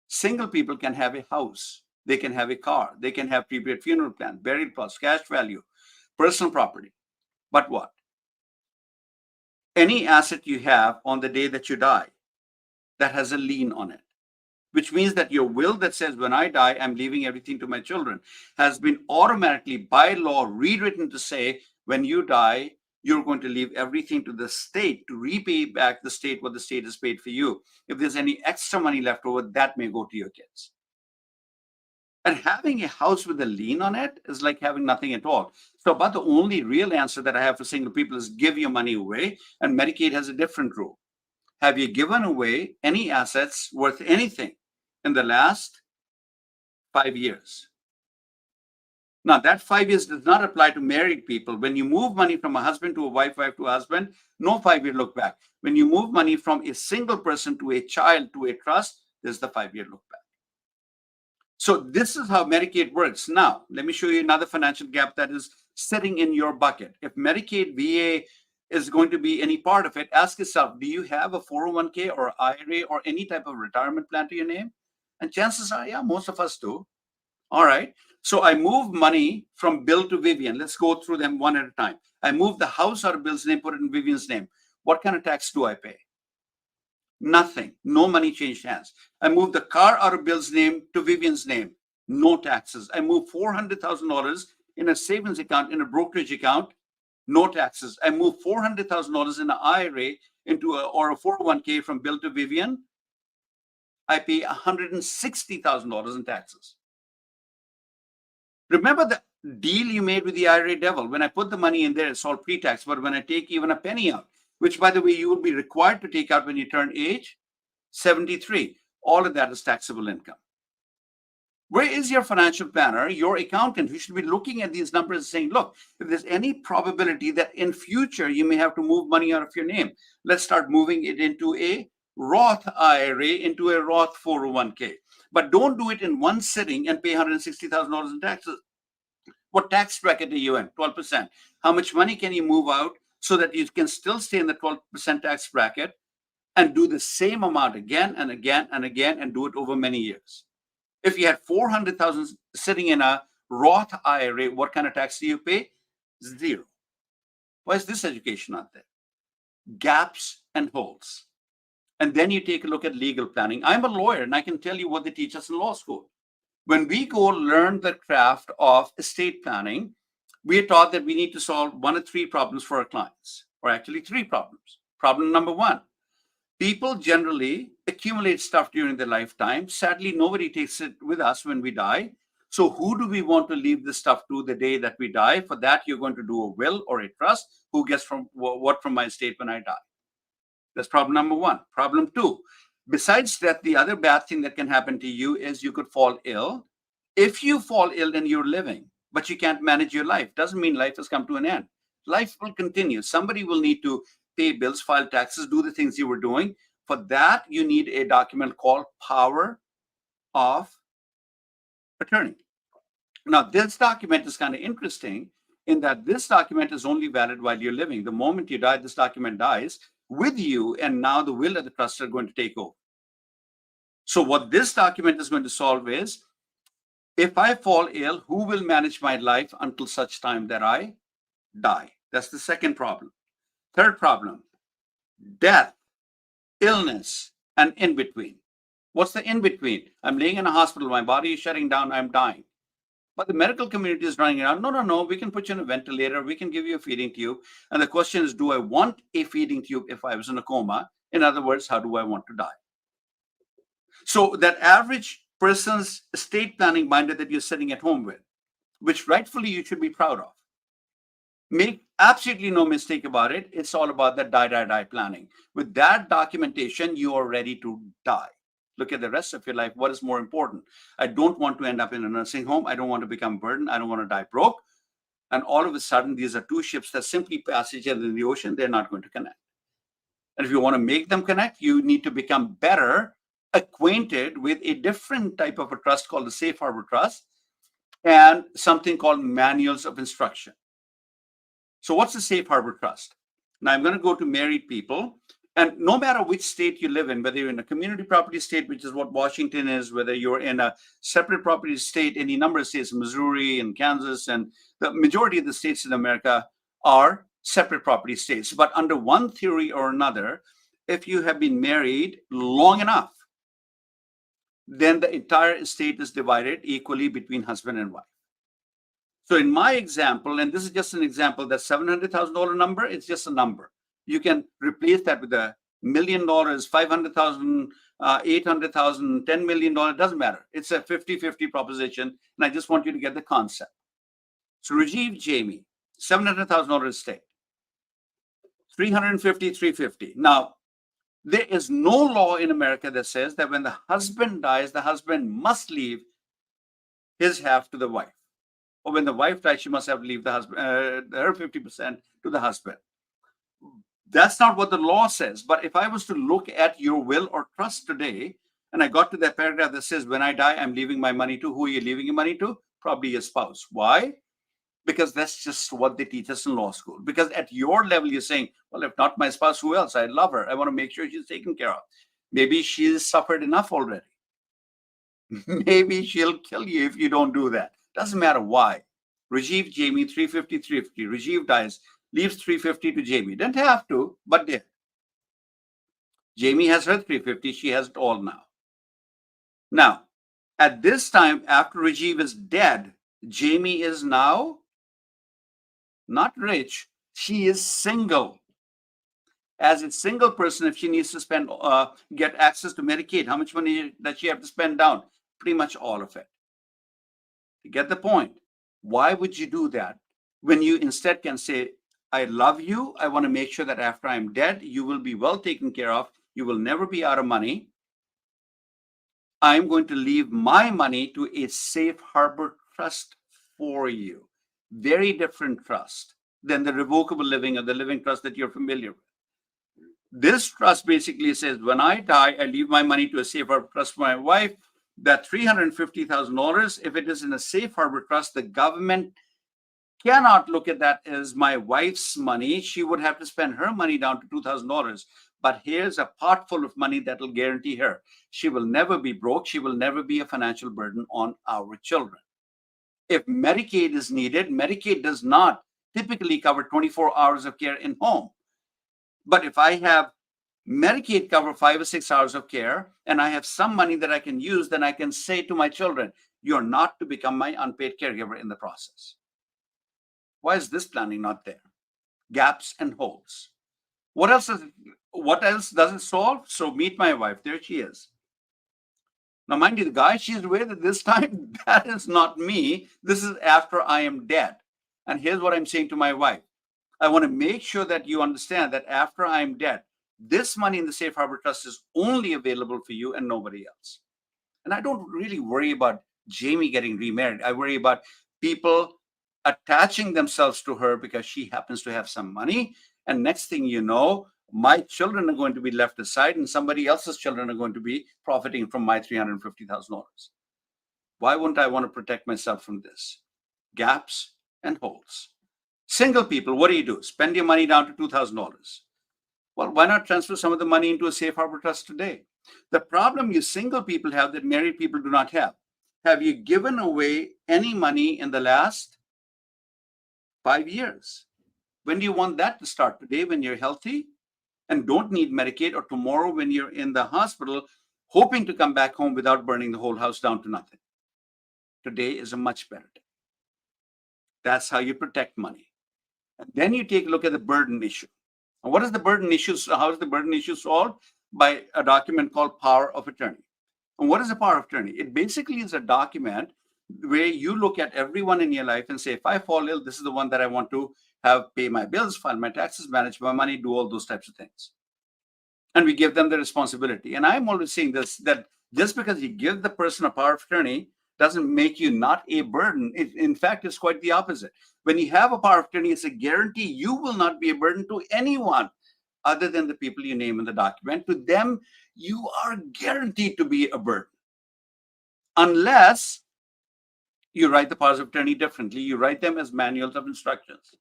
Single people can have a house. They can have a car. They can have prepaid funeral plan, burial plots, cash value, personal property. But what? Any asset you have on the day that you die that has a lien on it, which means that your will that says when I die, I'm leaving everything to my children, has been automatically by law rewritten to say when you die, you're going to leave everything to the state to repay back the state what the state has paid for you. If there's any extra money left over, that may go to your kids. And having a house with a lien on it is like having nothing at all. So about the only real answer that I have for single people is give your money away. And Medicaid has a different rule. Have you given away any assets worth anything in the last 5 years? Now, that 5 years does not apply to married people. When you move money from a husband to a wife, wife to a husband, no 5-year look back. When you move money from a single person to a child to a trust, there's the 5-year look back. So this is how Medicaid works. Now, let me show you another financial gap that is sitting in your bucket. If Medicaid, VA is going to be any part of it, ask yourself, do you have a 401k or IRA or any type of retirement plan to your name? And chances are, yeah, most of us do. All right. So I move money from Bill to Vivian. Let's go through them one at a time. I move the house out of Bill's name, put it in Vivian's name. What kind of tax do I pay? Nothing. No money changed hands. I moved the car out of Bill's name to Vivian's name. No taxes. I moved $400,000 in a savings account, in a brokerage account. No taxes. I moved $400,000 in an IRA or a 401k from Bill to Vivian. I pay $160,000 in taxes. Remember the deal you made with the IRA devil? When I put the money in there, it's all pre-tax. But when I take even a penny out, which, by the way, you will be required to take out when you turn age 73. All of that is taxable income. Where is your financial planner, your accountant, who should be looking at these numbers and saying, look, if there's any probability that in future you may have to move money out of your name, let's start moving it into a Roth IRA, into a Roth 401k. But don't do it in one sitting and pay $160,000 in taxes. What tax bracket are you in? 12%. How much money can you move out so that you can still stay in the 12% tax bracket and do the same amount again and again and again and do it over many years? If you had 400,000 sitting in a Roth IRA, what kind of tax do you pay? Zero. Why is this education not there? Gaps and holes. And then you take a look at legal planning. I'm a lawyer and I can tell you what they teach us in law school. When we go learn the craft of estate planning, we are taught that we need to solve one of three problems for our clients, or actually three problems. Problem number one, people generally accumulate stuff during their lifetime. Sadly, nobody takes it with us when we die. So who do we want to leave this stuff to the day that we die? For that, you're going to do a will or a trust. Who gets from what from my estate when I die? That's problem number one. Problem two, besides that, the other bad thing that can happen to you is you could fall ill. If you fall ill and you're living, but you can't manage your life, doesn't mean life has come to an end. Life will continue. Somebody will need to pay bills, file taxes, do the things you were doing. For that, you need a document called power of attorney. Now, this document is kind of interesting in that this document is only valid while you're living. The moment you die, this document dies with you, and now the will and the trust are going to take over. So what this document is going to solve is, if I fall ill, who will manage my life until such time that I die? That's the second problem. Third problem, death, illness, and in between. What's the in between? I'm laying in a hospital, my body is shutting down, I'm dying. But the medical community is running around, no, we can put you in a ventilator, we can give you a feeding tube. And the question is, do I want a feeding tube if I was in a coma? In other words, how do I want to die? So that average person's estate planning binder that you're sitting at home with, which rightfully you should be proud of, make absolutely no mistake about it, it's all about that die planning. With that documentation, you are ready to die. look at the rest of your life. What is more important? I don't want to end up in a nursing home. I don't want to become burdened. I don't want to die broke. And all of a sudden, these are two ships that simply pass each other in the ocean. They're not going to connect. And if you want to make them connect, you need to become better acquainted with a different type of a trust called the safe harbor trust and something called manuals of instruction. So what's the safe harbor trust? Now I'm going to go to married people. And no matter which state you live in, whether you're in a community property state, which is what Washington is, whether you're in a separate property state, any number of states, Missouri and Kansas, and the majority of the states in America are separate property states. But under one theory or another, if you have been married long enough, then the entire estate is divided equally between husband and wife. So in my example, and this is just an example, that $700,000 number, it's just a number. You can replace that with $1 million, 500,000, 800,000, $10 million. It doesn't matter. It's a 50-50 proposition. And I just want you to get the concept. So Rajiv, Jamie, $700,000 estate, 350, 350. Now, there is no law in America that says that when the husband dies, the husband must leave his half to the wife. Or when the wife dies, she must have to leave the husband, her 50% to the husband. That's not what the law says. But if I was to look at your will or trust today, and I got to that paragraph that says, when I die, I'm leaving my money to, who are you leaving your money to? Probably your spouse. Why? Because that's just what they teach us in law school. Because at your level, you're saying, well, if not my spouse, who else? I love her. I want to make sure she's taken care of. Maybe she's suffered enough already. Maybe she'll kill you if you don't do that. Doesn't matter why. Rajiv, Jamie, 350, 350. Rajiv dies, leaves 350 to Jamie. Didn't have to, but did. Jamie has her 350. She has it all now. Now, at this time, after Rajiv is dead, Jamie is now not rich. She is single. As a single person, if she needs to spend, get access to Medicaid, how much money does she have to spend down? Pretty much all of it. You get the point. Why would you do that when you instead can say, I love you. I want to make sure that after I'm dead, you will be well taken care of. You will never be out of money. I'm going to leave my money to a safe harbor trust for you. Very different trust than the revocable living or the living trust that you're familiar with. This trust basically says, when I die, I leave my money to a safe harbor trust for my wife. That $350,000, if it is in a safe harbor trust, the government cannot look at that as my wife's money. She would have to spend her money down to $2,000. But here's a pot full of money that will guarantee her. She will never be broke. She will never be a financial burden on our children. If Medicaid is needed, Medicaid does not typically cover 24 hours of care in home. But if I have Medicaid cover 5 or 6 hours of care, and I have some money that I can use, then I can say to my children, you're not to become my unpaid caregiver in the process. Why is this planning not there? Gaps and holes. What else does it solve? So meet my wife. There she is. Now, mind you, the guy she's with at this time, that is not me. This is after I am dead. And here's what I'm saying to my wife. I want to make sure that you understand that after I'm dead, this money in the safe harbor trust is only available for you and nobody else. And I don't really worry about Jamie getting remarried. I worry about people attaching themselves to her because she happens to have some money. And next thing you know, my children are going to be left aside and somebody else's children are going to be profiting from my $350,000. Why wouldn't I want to protect myself from this? Gaps and holes. Single people, what do? Spend your money down to $2,000. Well, why not transfer some of the money into a safe harbor trust today? The problem you single people have that married people do not have. Have you given away any money in the last 5 years? When do you want that to start? Today, when you're healthy and don't need Medicaid, or tomorrow when you're in the hospital, hoping to come back home without burning the whole house down to nothing? Today is a much better day. That's how you protect money. And then you take a look at the burden issue. And what is the burden issue? How is the burden issue solved? By a document called power of attorney. And what is a power of attorney? It basically is a document where you look at everyone in your life and say, if I fall ill, this is the one that I want to have pay my bills, file my taxes, manage my money, do all those types of things. And we give them the responsibility. And I'm always saying this, that Just because you give the person a power of attorney doesn't make you not a burden. In fact, it's quite the opposite. When you have a power of attorney, it's a guarantee you will not be a burden to anyone other than the people you name in the document. To them, you are guaranteed to be a burden. Unless you write the powers of attorney differently, you write them as manuals of instructions.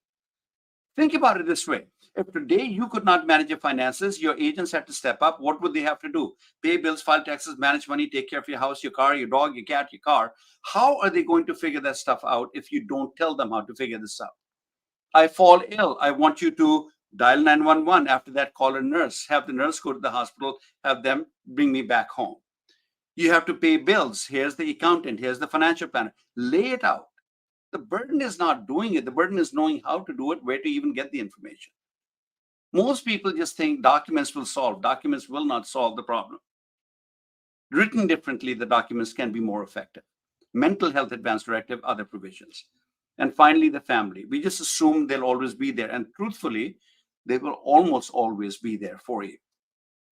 Think about it this way. If today you could not manage your finances, your agents had to step up, what would they have to do? Pay bills, file taxes, manage money, take care of your house, your car, your dog, your cat, your car. How are they going to figure that stuff out if you don't tell them how to figure this out? I fall ill. I want you to dial 911. After that, call a nurse, have the nurse go to the hospital, have them bring me back home. You have to pay bills. Here's the accountant. Here's the financial planner. Lay it out. The burden is not doing it. The burden is knowing how to do it, where to even get the information. Most people just think documents will solve. Documents will not solve the problem. Written differently, the documents can be more effective. Mental health advance directive, other provisions. And finally, the family. We just assume they'll always be there. And truthfully, they will almost always be there for you.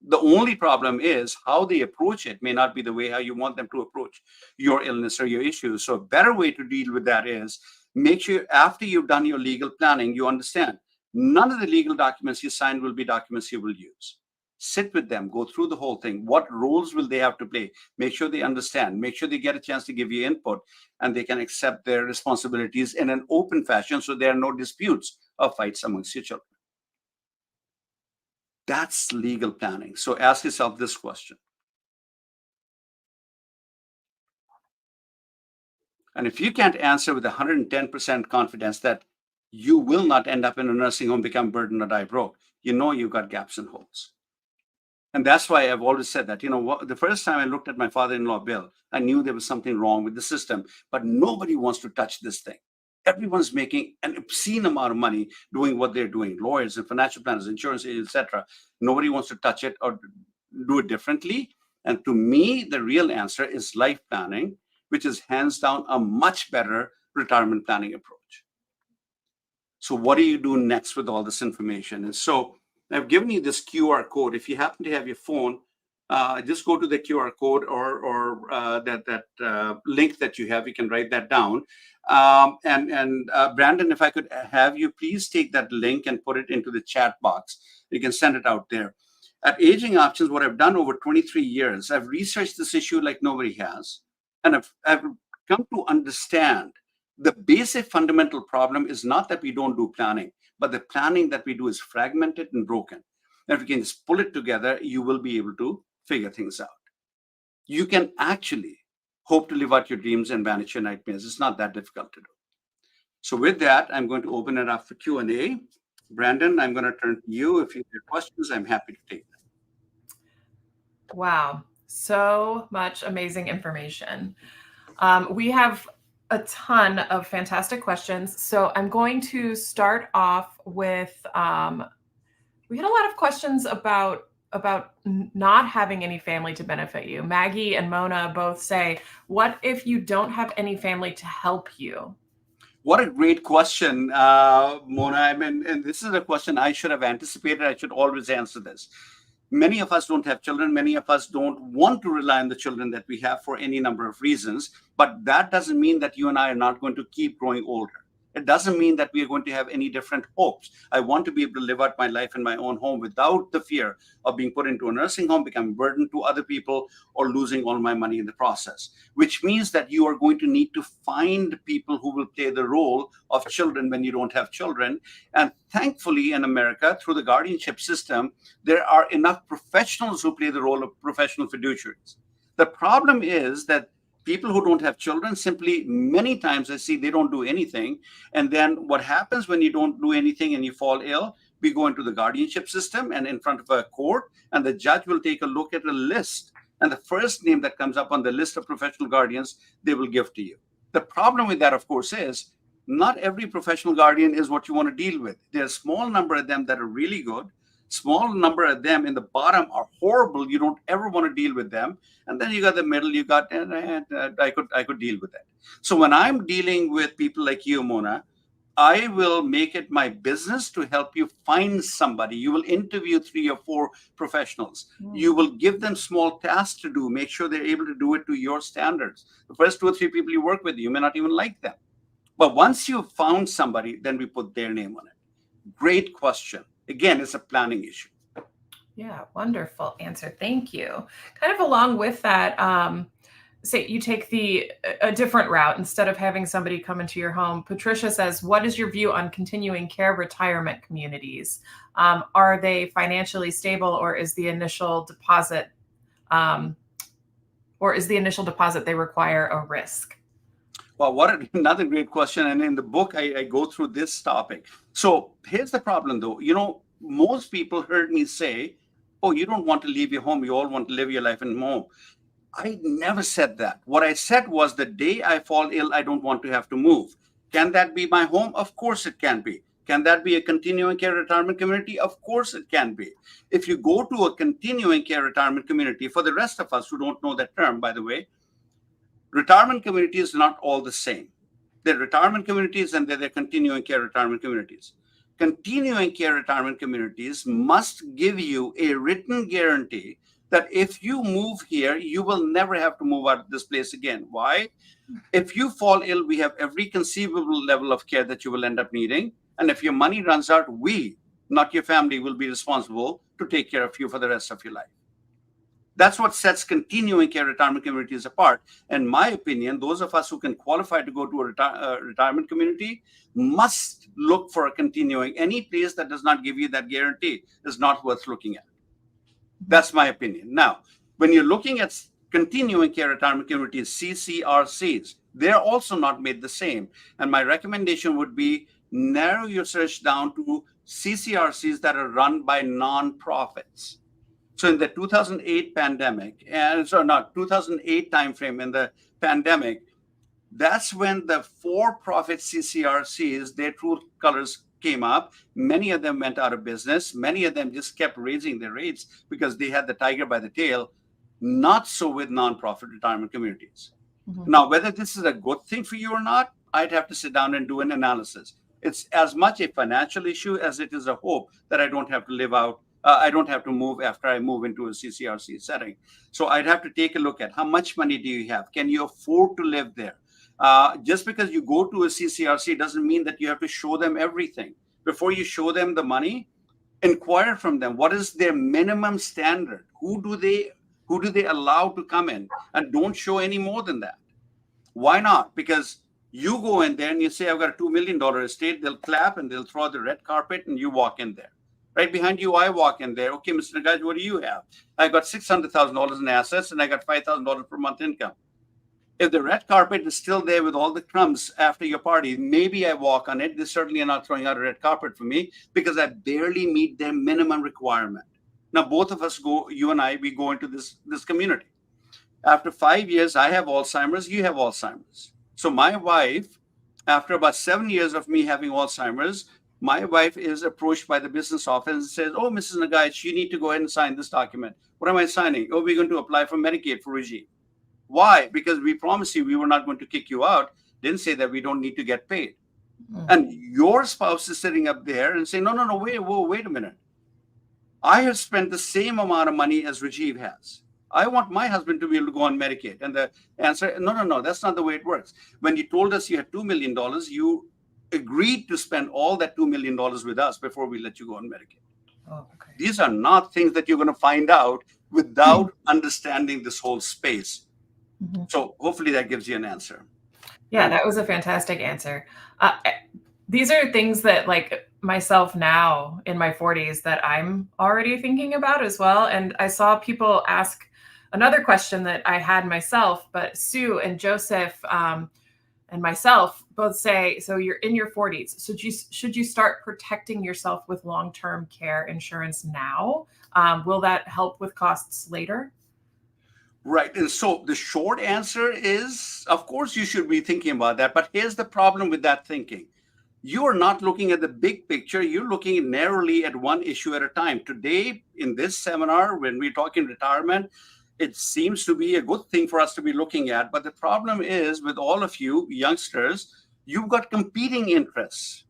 The only problem is how they approach it may not be the way how you want them to approach your illness or your issues. So a better way to deal with that is make sure after you've done your legal planning, you understand none of the legal documents you sign will be documents you will use. Sit with them, go through the whole thing. What roles will they have to play? Make sure they understand, make sure they get a chance to give you input, and they can accept their responsibilities in an open fashion so there are no disputes or fights amongst your children. That's legal planning. So ask yourself this question. And if you can't answer with 110% confidence that you will not end up in a nursing home, become burdened, or die broke, you know you've got gaps and holes. And that's why I've always said that, the first time I looked at my father-in-law bill, I knew there was something wrong with the system, but nobody wants to touch this thing. Everyone's making an obscene amount of money doing what they're doing. Lawyers and financial planners, insurance agents, etc. Nobody wants to touch it or do it differently. And to me, the real answer is life planning, which is hands down a much better retirement planning approach. So what do you do next with all this information? And so I've given you this QR code. If you happen to have your phone, just go to the QR code or that link that you have. You can write that down. Brandon, if I could have you please take that link and put it into the chat box. You can send it out there. At Aging Options, what I've done over 23 years, I've researched this issue like nobody has. And I've come to understand the basic fundamental problem is not that we don't do planning, but the planning that we do is fragmented and broken. And if you can just pull it together, you will be able to figure things out. You can actually hope to live out your dreams and manage your nightmares. It's not that difficult to do. So with that, I'm going to open it up for Q&A. Brandon, I'm going to turn to you. If you have questions, I'm happy to take them. Wow, so much amazing information. We have a ton of fantastic questions. So I'm going to start off with, we had a lot of questions about not having any family to benefit you. Maggie and Mona both say, what if you don't have any family to help you? What a great question, Mona. I mean, and this is a question I should have anticipated. I should always answer this. Many of us don't have children. Many of us don't want to rely on the children that we have for any number of reasons. But that doesn't mean that you and I are not going to keep growing older. It doesn't mean that we are going to have any different hopes. I want to be able to live out my life in my own home without the fear of being put into a nursing home, becoming a burden to other people, or losing all my money in the process. Which means that you are going to need to find people who will play the role of children when you don't have children. And thankfully, in America, through the guardianship system, there are enough professionals who play the role of professional fiduciaries. The problem is that people who don't have children simply, many times I see they don't do anything. And then what happens when you don't do anything and you fall ill, we go into the guardianship system and in front of a court, and the judge will take a look at a list. And the first name that comes up on the list of professional guardians, they will give to you. The problem with that, of course, is not every professional guardian is what you want to deal with. There's a small number of them that are really good. Small number of them in the bottom are horrible. You don't ever want to deal with them. And then you got the middle, you got, I could deal with that. So when I'm dealing with people like you, Mona, I will make it my business to help you find somebody. You will interview 3 or 4 professionals. You will give them small tasks to do, make sure they're able to do it to your standards. The first 2 or 3 people you work with, you may not even like them. But once you've found somebody, then we put their name on it. Great question. Again, it's a planning issue. Yeah, wonderful answer. Thank you. Kind of along with that, say you take a different route instead of having somebody come into your home. Patricia says, "What is your view on continuing care retirement communities? Are they financially stable, or is the initial deposit, um, they require a risk?" Well, another great question. And in the book, I go through this topic. So here's the problem, though. Most people heard me say, "Oh, you don't want to leave your home. You all want to live your life in home." I never said that. What I said was the day I fall ill, I don't want to have to move. Can that be my home? Of course it can be. Can that be a continuing care retirement community? Of course it can be. If you go to a continuing care retirement community, for the rest of us who don't know that term, by the way, retirement communities are not all the same. They're retirement communities and they're continuing care retirement communities. Continuing care retirement communities must give you a written guarantee that if you move here, you will never have to move out of this place again. Why? If you fall ill, we have every conceivable level of care that you will end up needing. And if your money runs out, we, not your family, will be responsible to take care of you for the rest of your life. That's what sets continuing care retirement communities apart. In my opinion, those of us who can qualify to go to a retirement community must look for a continuing. Any place that does not give you that guarantee is not worth looking at. That's my opinion. Now, when you're looking at continuing care retirement communities, CCRCs, they're also not made the same. And my recommendation would be narrow your search down to CCRCs that are run by nonprofits. So in the 2008 pandemic, and so not 2008 timeframe in the pandemic, that's when the for-profit CCRCs, their true colors came up. Many of them went out of business. Many of them just kept raising their rates because they had the tiger by the tail. Not so with nonprofit retirement communities. Mm-hmm. Now, whether this is a good thing for you or not, I'd have to sit down and do an analysis. It's as much a financial issue as it is a hope that I don't have to live out. I don't have to move after I move into a CCRC setting. So I'd have to take a look at how much money do you have? Can you afford to live there? Just because you go to a CCRC doesn't mean that you have to show them everything. Before you show them the money, inquire from them. What is their minimum standard? Who do they allow to come in? And don't show any more than that. Why not? Because you go in there and you say, "I've got a $2 million estate." They'll clap and they'll throw the red carpet and you walk in there. Right behind you, I walk in there. "Okay, Mr. Nagaich, what do you have?" "I got $600,000 in assets and I got $5,000 per month income." If the red carpet is still there with all the crumbs after your party, maybe I walk on it. They certainly are not throwing out a red carpet for me because I barely meet their minimum requirement. Now, both of us you and I, we go into this community. After 5 years, I have Alzheimer's, you have Alzheimer's. So my wife, after about 7 years of me having Alzheimer's, my wife is approached by the business office and says, "Oh, Mrs. Nagaich, you need to go ahead and sign this document." "What am I signing?" "Oh, we're going to apply for Medicaid for Rajiv." "Why?" "Because we promised you we were not going to kick you out." Didn't say that we don't need to get paid. Mm-hmm. And your spouse is sitting up there and saying, no, wait a minute. I have spent the same amount of money as Rajiv has. I want my husband to be able to go on Medicaid. And the answer, no, that's not the way it works. When you told us you had $2 million, you agreed to spend all that $2 million with us before we let you go on Medicaid. Oh, okay. These are not things that you're going to find out without understanding this whole space. Mm-hmm. So hopefully that gives you an answer. Yeah, that was a fantastic answer. These are things that, like myself now in my 40s, that I'm already thinking about as well. And I saw people ask another question that I had myself, but Sue and Joseph and myself both say, so you're in your 40s. So should you start protecting yourself with long-term care insurance now? Will that help with costs later? Right. And so the short answer is, of course, you should be thinking about that. But here's the problem with that thinking. You are not looking at the big picture. You're looking narrowly at one issue at a time. Today, in this seminar, when we're talking retirement, it seems to be a good thing for us to be looking at. But the problem is with all of you youngsters, You've got competing interests.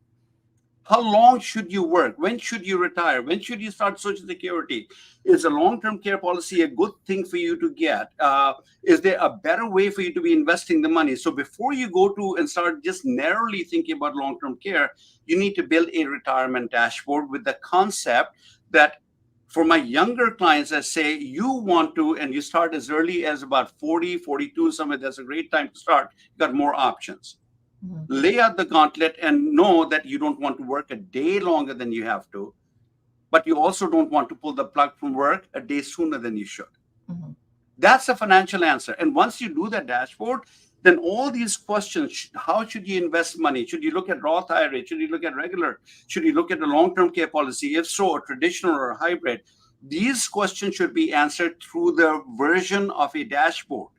How long should you work? When should you retire? When should you start Social Security? Is a long-term care policy a good thing for you to get? Is there a better way for you to be investing the money? So before you go to and start just narrowly thinking about long-term care, you need to build a retirement dashboard with the concept that for my younger clients, I say you want to, and you start as early as about 40, 42, somewhere, that's a great time to start. You got more options. Lay out the gauntlet and know that you don't want to work a day longer than you have to, but you also don't want to pull the plug from work a day sooner than you should. That's a financial answer. And once you do that dashboard, then all these questions, how should you invest money? Should you look at Roth IRA? Should you look at regular? Should you look at a long-term care policy? If so, a traditional or a hybrid? These questions should be answered through the version of a dashboard.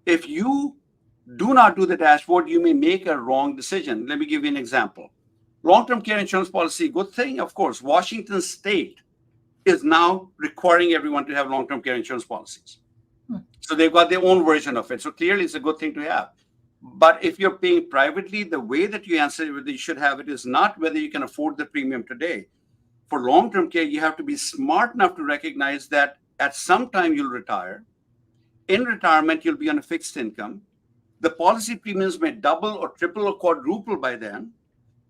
If you do not do the dashboard, you may make a wrong decision. Let me give you an example. Long-term care insurance policy, good thing, of course. Washington State is now requiring everyone to have long-term care insurance policies. So they've got their own version of it. So clearly it's a good thing to have. But if you're paying privately, the way that you answer whether you should have it is not whether you can afford the premium today. For long-term care, you have to be smart enough to recognize that at some time you'll retire. In retirement, you'll be on a fixed income. The policy premiums may double or triple or quadruple by then.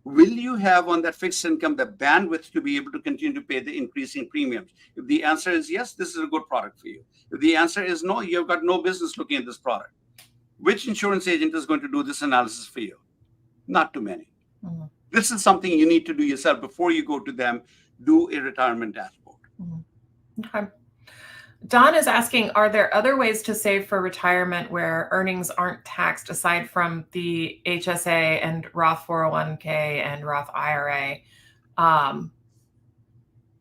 Will you have on that fixed income the bandwidth to be able to continue to pay the increasing premiums? If the answer is yes, this is a good product for you. If the answer is no, you've got no business looking at this product. Which insurance agent is going to do this analysis for you? Not too many. This is something you need to do yourself before you go to them. Do a retirement dashboard. Okay. Don is asking, are there other ways to save for retirement where earnings aren't taxed aside from the HSA and Roth 401k and Roth IRA? And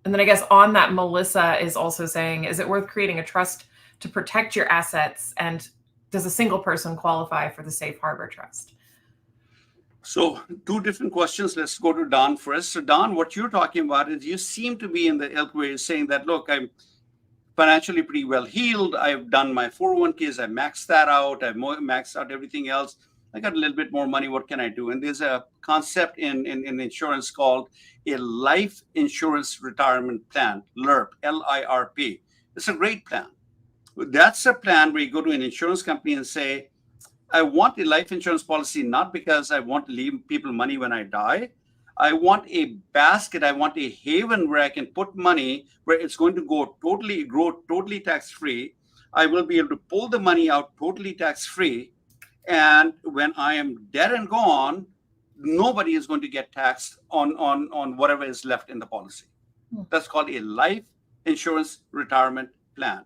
then I guess on that, Melissa is also saying, is it worth creating a trust to protect your assets? And does a single person qualify for the safe harbor trust? So two different questions. Let's go to Don first. So Don, what you're talking about is you seem to be in the ilk where you're saying that, look, I'm financially pretty well heeled. I've done my 401ks. I maxed that out. I've maxed out everything else. I got a little bit more money. What can I do? And there's a concept in insurance called a life insurance retirement plan, LIRP, LIRP. It's a great plan. That's a plan where you go to an insurance company and say, I want a life insurance policy, not because I want to leave people money when I die. I want a basket. I want a haven where I can put money where it's going to grow totally tax-free. I will be able to pull the money out totally tax-free. And when I am dead and gone, nobody is going to get taxed on whatever is left in the policy. That's called a life insurance retirement plan.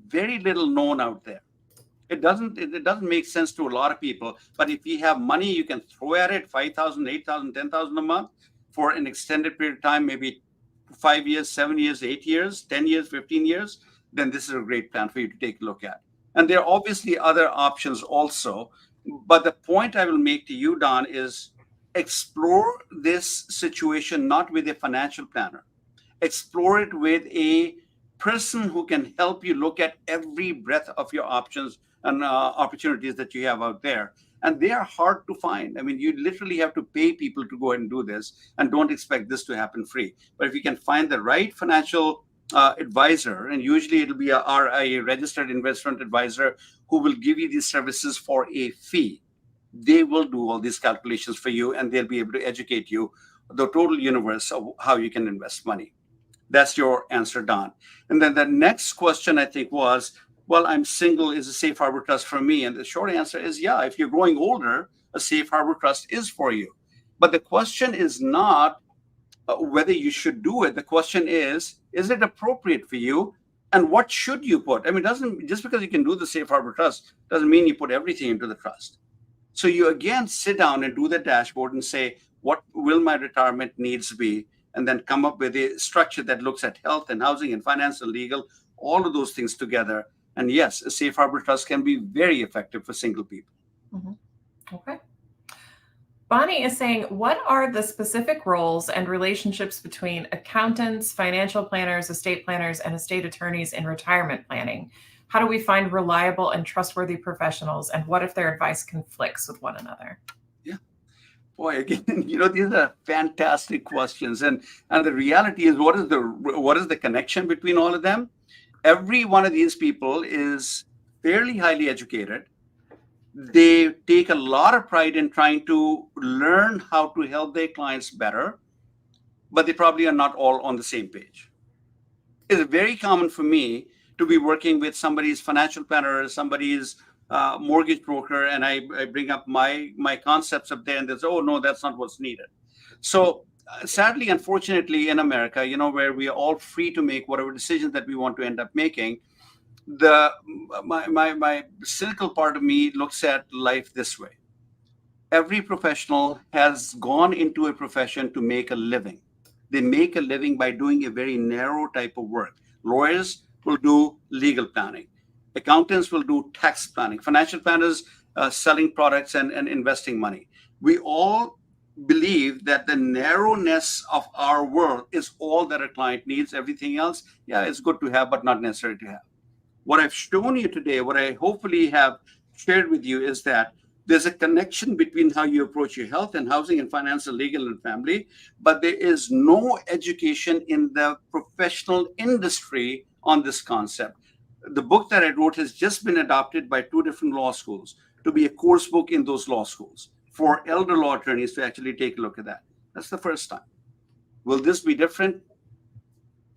Very little known out there. It doesn't make sense to a lot of people. But if you have money you can throw at it, 5,000, 8,000, 10,000 a month for an extended period of time, maybe 5 years, 7 years, 8 years, 10 years, 15 years, then this is a great plan for you to take a look at. And there are obviously other options also. But the point I will make to you, Don, is explore this situation not with a financial planner. Explore it with a person who can help you look at every breadth of your options and opportunities that you have out there. And they are hard to find. I mean, you literally have to pay people to go ahead and do this, and don't expect this to happen free. But if you can find the right financial advisor, and usually it'll be a registered investment advisor who will give you these services for a fee. They will do all these calculations for you, and they'll be able to educate you the total universe of how you can invest money. That's your answer, Don. And then the next question, I think, was, well, I'm single, is a safe harbor trust for me? And the short answer is, yeah, if you're growing older, a safe harbor trust is for you. But the question is not whether you should do it. The question is it appropriate for you? And what should you put? I mean, just because you can do the safe harbor trust doesn't mean you put everything into the trust. So you again sit down and do the dashboard and say, what will my retirement needs be? And then come up with a structure that looks at health and housing and finance and legal, all of those things together. And yes, a safe harbor trust can be very effective for single people. Okay. Bonnie is saying, what are the specific roles and relationships between accountants, financial planners, estate planners, and estate attorneys in retirement planning? How do we find reliable and trustworthy professionals? And what if their advice conflicts with one another? Yeah. Boy, again, these are fantastic questions, and the reality is, what is the connection between all of them? Every one of these people is fairly highly educated. They take a lot of pride in trying to learn how to help their clients better, but they probably are not all on the same page. It's very common for me to be working with somebody's financial planner, somebody's mortgage broker, and I bring up my concepts up there, and they say, "Oh no, that's not what's needed." So sadly, unfortunately, in America, where we are all free to make whatever decisions that we want to end up making, the my cynical part of me looks at life this way: every professional has gone into a profession to make a living. They make a living by doing a very narrow type of work. Lawyers will do legal planning, accountants will do tax planning, financial planners selling products and investing money. We all believe that the narrowness of our world is all that a client needs. Everything else, yeah, it's good to have, but not necessary to have. What I've shown you today, what I hopefully have shared with you, is that there's a connection between how you approach your health and housing and finance and legal and family, but there is no education in the professional industry on this concept. The book that I wrote has just been adopted by two different law schools to be a course book in those law schools for elder law attorneys to actually take a look at that. That's the first time. Will this be different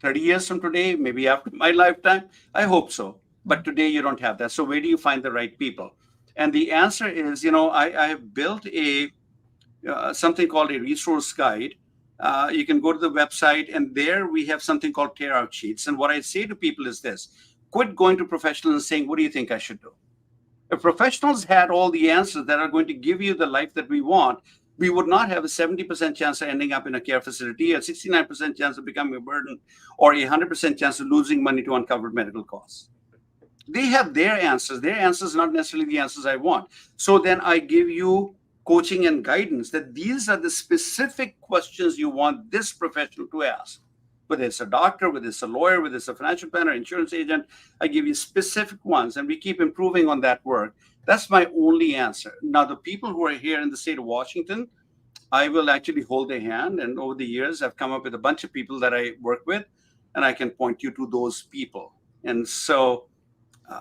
30 years from today, maybe after my lifetime? I hope so. But today you don't have that. So where do you find the right people? And the answer is, I have built a something called a resource guide. You can go to the website, and there we have something called tear out sheets. And what I say to people is this: quit going to professionals and saying, "What do you think I should do?" If professionals had all the answers that are going to give you the life that we want, we would not have a 70% chance of ending up in a care facility, a 69% chance of becoming a burden, or a 100% chance of losing money to uncovered medical costs. They have their answers. Their answers are not necessarily the answers I want. So then I give you coaching and guidance that these are the specific questions you want this professional to ask. Whether it's a doctor, whether it's a lawyer, whether it's a financial planner, insurance agent, I give you specific ones, and we keep improving on that work. That's my only answer. Now, the people who are here in the state of Washington, I will actually hold their hand. And over the years, I've come up with a bunch of people that I work with, and I can point you to those people. And so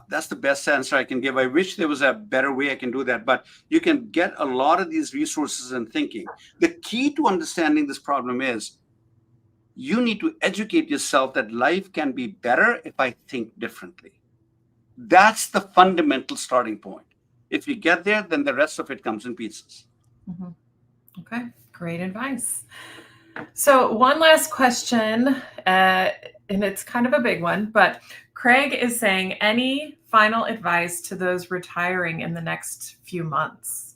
that's the best answer I can give. I wish there was a better way I can do that, but you can get a lot of these resources and thinking. The key to understanding this problem is you need to educate yourself that life can be better if I think differently. That's the fundamental starting point. If you get there, then the rest of it comes in pieces. Mm-hmm. Okay, great advice. So one last question, and it's kind of a big one, but Craig is saying, any final advice to those retiring in the next few months?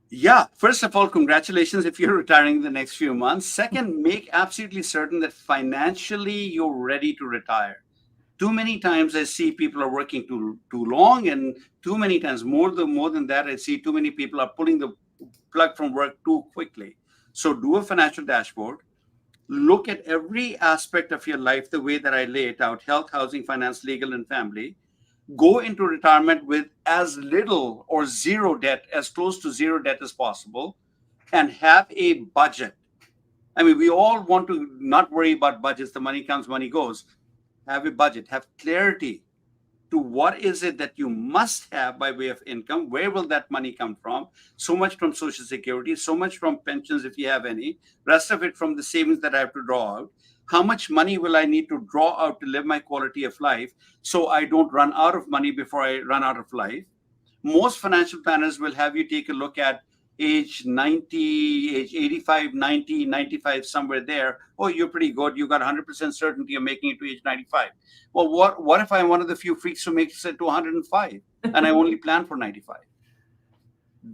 Yeah, first of all, congratulations if you're retiring in the next few months. Second, make absolutely certain that financially you're ready to retire. Too many times I see people are working too long, and too many times, more than that, I see too many people are pulling the plug from work too quickly. So do a financial dashboard. Look at every aspect of your life the way that I lay it out: health, housing, finance, legal, and family. Go into retirement with as little or zero debt, as close to zero debt as possible, and have a budget. I mean, we all want to not worry about budgets. The money comes, money goes. Have a budget, have clarity to what is it that you must have by way of income. Where will that money come from? So much from Social Security, so much from pensions if you have any, rest of it from the savings that I have to draw out. How much money will I need to draw out to live my quality of life so I don't run out of money before I run out of life? Most financial planners will have you take a look at age 90, age 85, 90, 95, somewhere there. Oh, you're pretty good. You got 100% certainty of making it to age 95. Well, what if I'm one of the few freaks who makes it to 105 and I only plan for 95?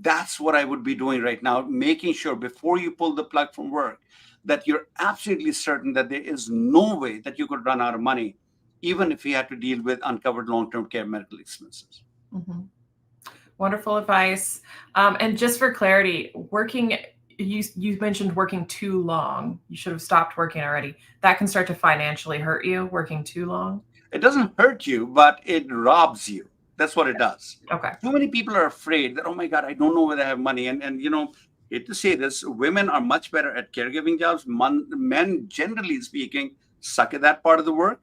That's what I would be doing right now, making sure before you pull the plug from work that you're absolutely certain that there is no way that you could run out of money, even if you had to deal with uncovered long-term care medical expenses. Mm-hmm. Wonderful advice. And just for clarity, you mentioned working too long. You should have stopped working already. That can start to financially hurt you, working too long. It doesn't hurt you, but it robs you. That's what it does. Okay. Too many people are afraid that, oh my God, I don't know whether I have money. And hate to say this, women are much better at caregiving jobs. Men, generally speaking, suck at that part of the work.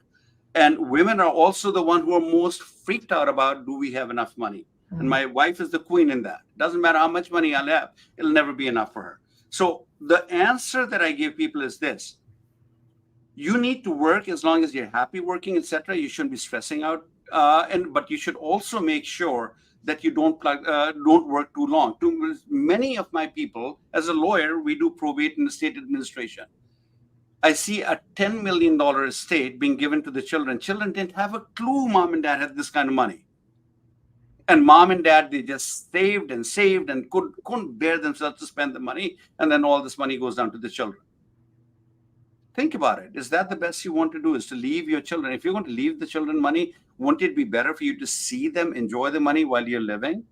And women are also the one who are most freaked out about, do we have enough money? And my wife is the queen in that. Doesn't matter how much money I'll have, it'll never be enough for her. So the answer that I give people is this: you need to work as long as you're happy working, etc. You shouldn't be stressing out, but you should also make sure that you don't work too long. Too many of my people, as a lawyer, we do probate and estate administration. I see a $10 million estate being given to the children. Children didn't have a clue mom and dad had this kind of money. And mom and dad, they just saved and saved and couldn't bear themselves to spend the money. And then all this money goes down to the children. Think about it. Is that the best you want to do, is to leave your children? If you're going to leave the children money, wouldn't it be better for you to see them enjoy the money while you're living?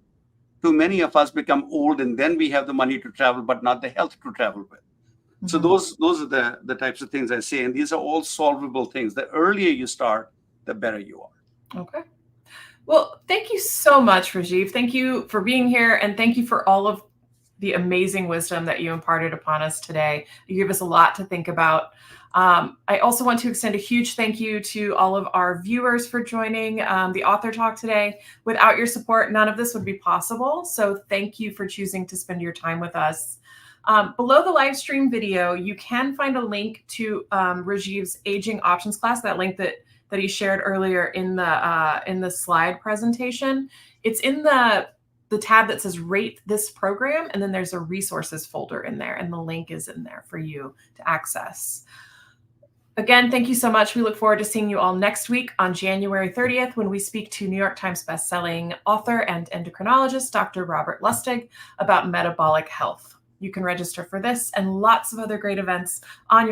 Too many of us become old and then we have the money to travel, but not the health to travel with. So those are the types of things I say. And these are all solvable things. The earlier you start, the better you are. Okay. Well, thank you so much, Rajiv. Thank you for being here. And thank you for all of the amazing wisdom that you imparted upon us today. You gave us a lot to think about. I also want to extend a huge thank you to all of our viewers for joining the Author Talk today. Without your support, none of this would be possible. So thank you for choosing to spend your time with us. Below the live stream video, you can find a link to Rajiv's Aging Options class, that link that he shared earlier in the slide presentation. It's in the tab that says Rate This Program, and then there's a resources folder in there, and the link is in there for you to access. Again, thank you so much. We look forward to seeing you all next week on January 30th when we speak to New York Times bestselling author and endocrinologist Dr. Robert Lustig about metabolic health. You can register for this and lots of other great events on your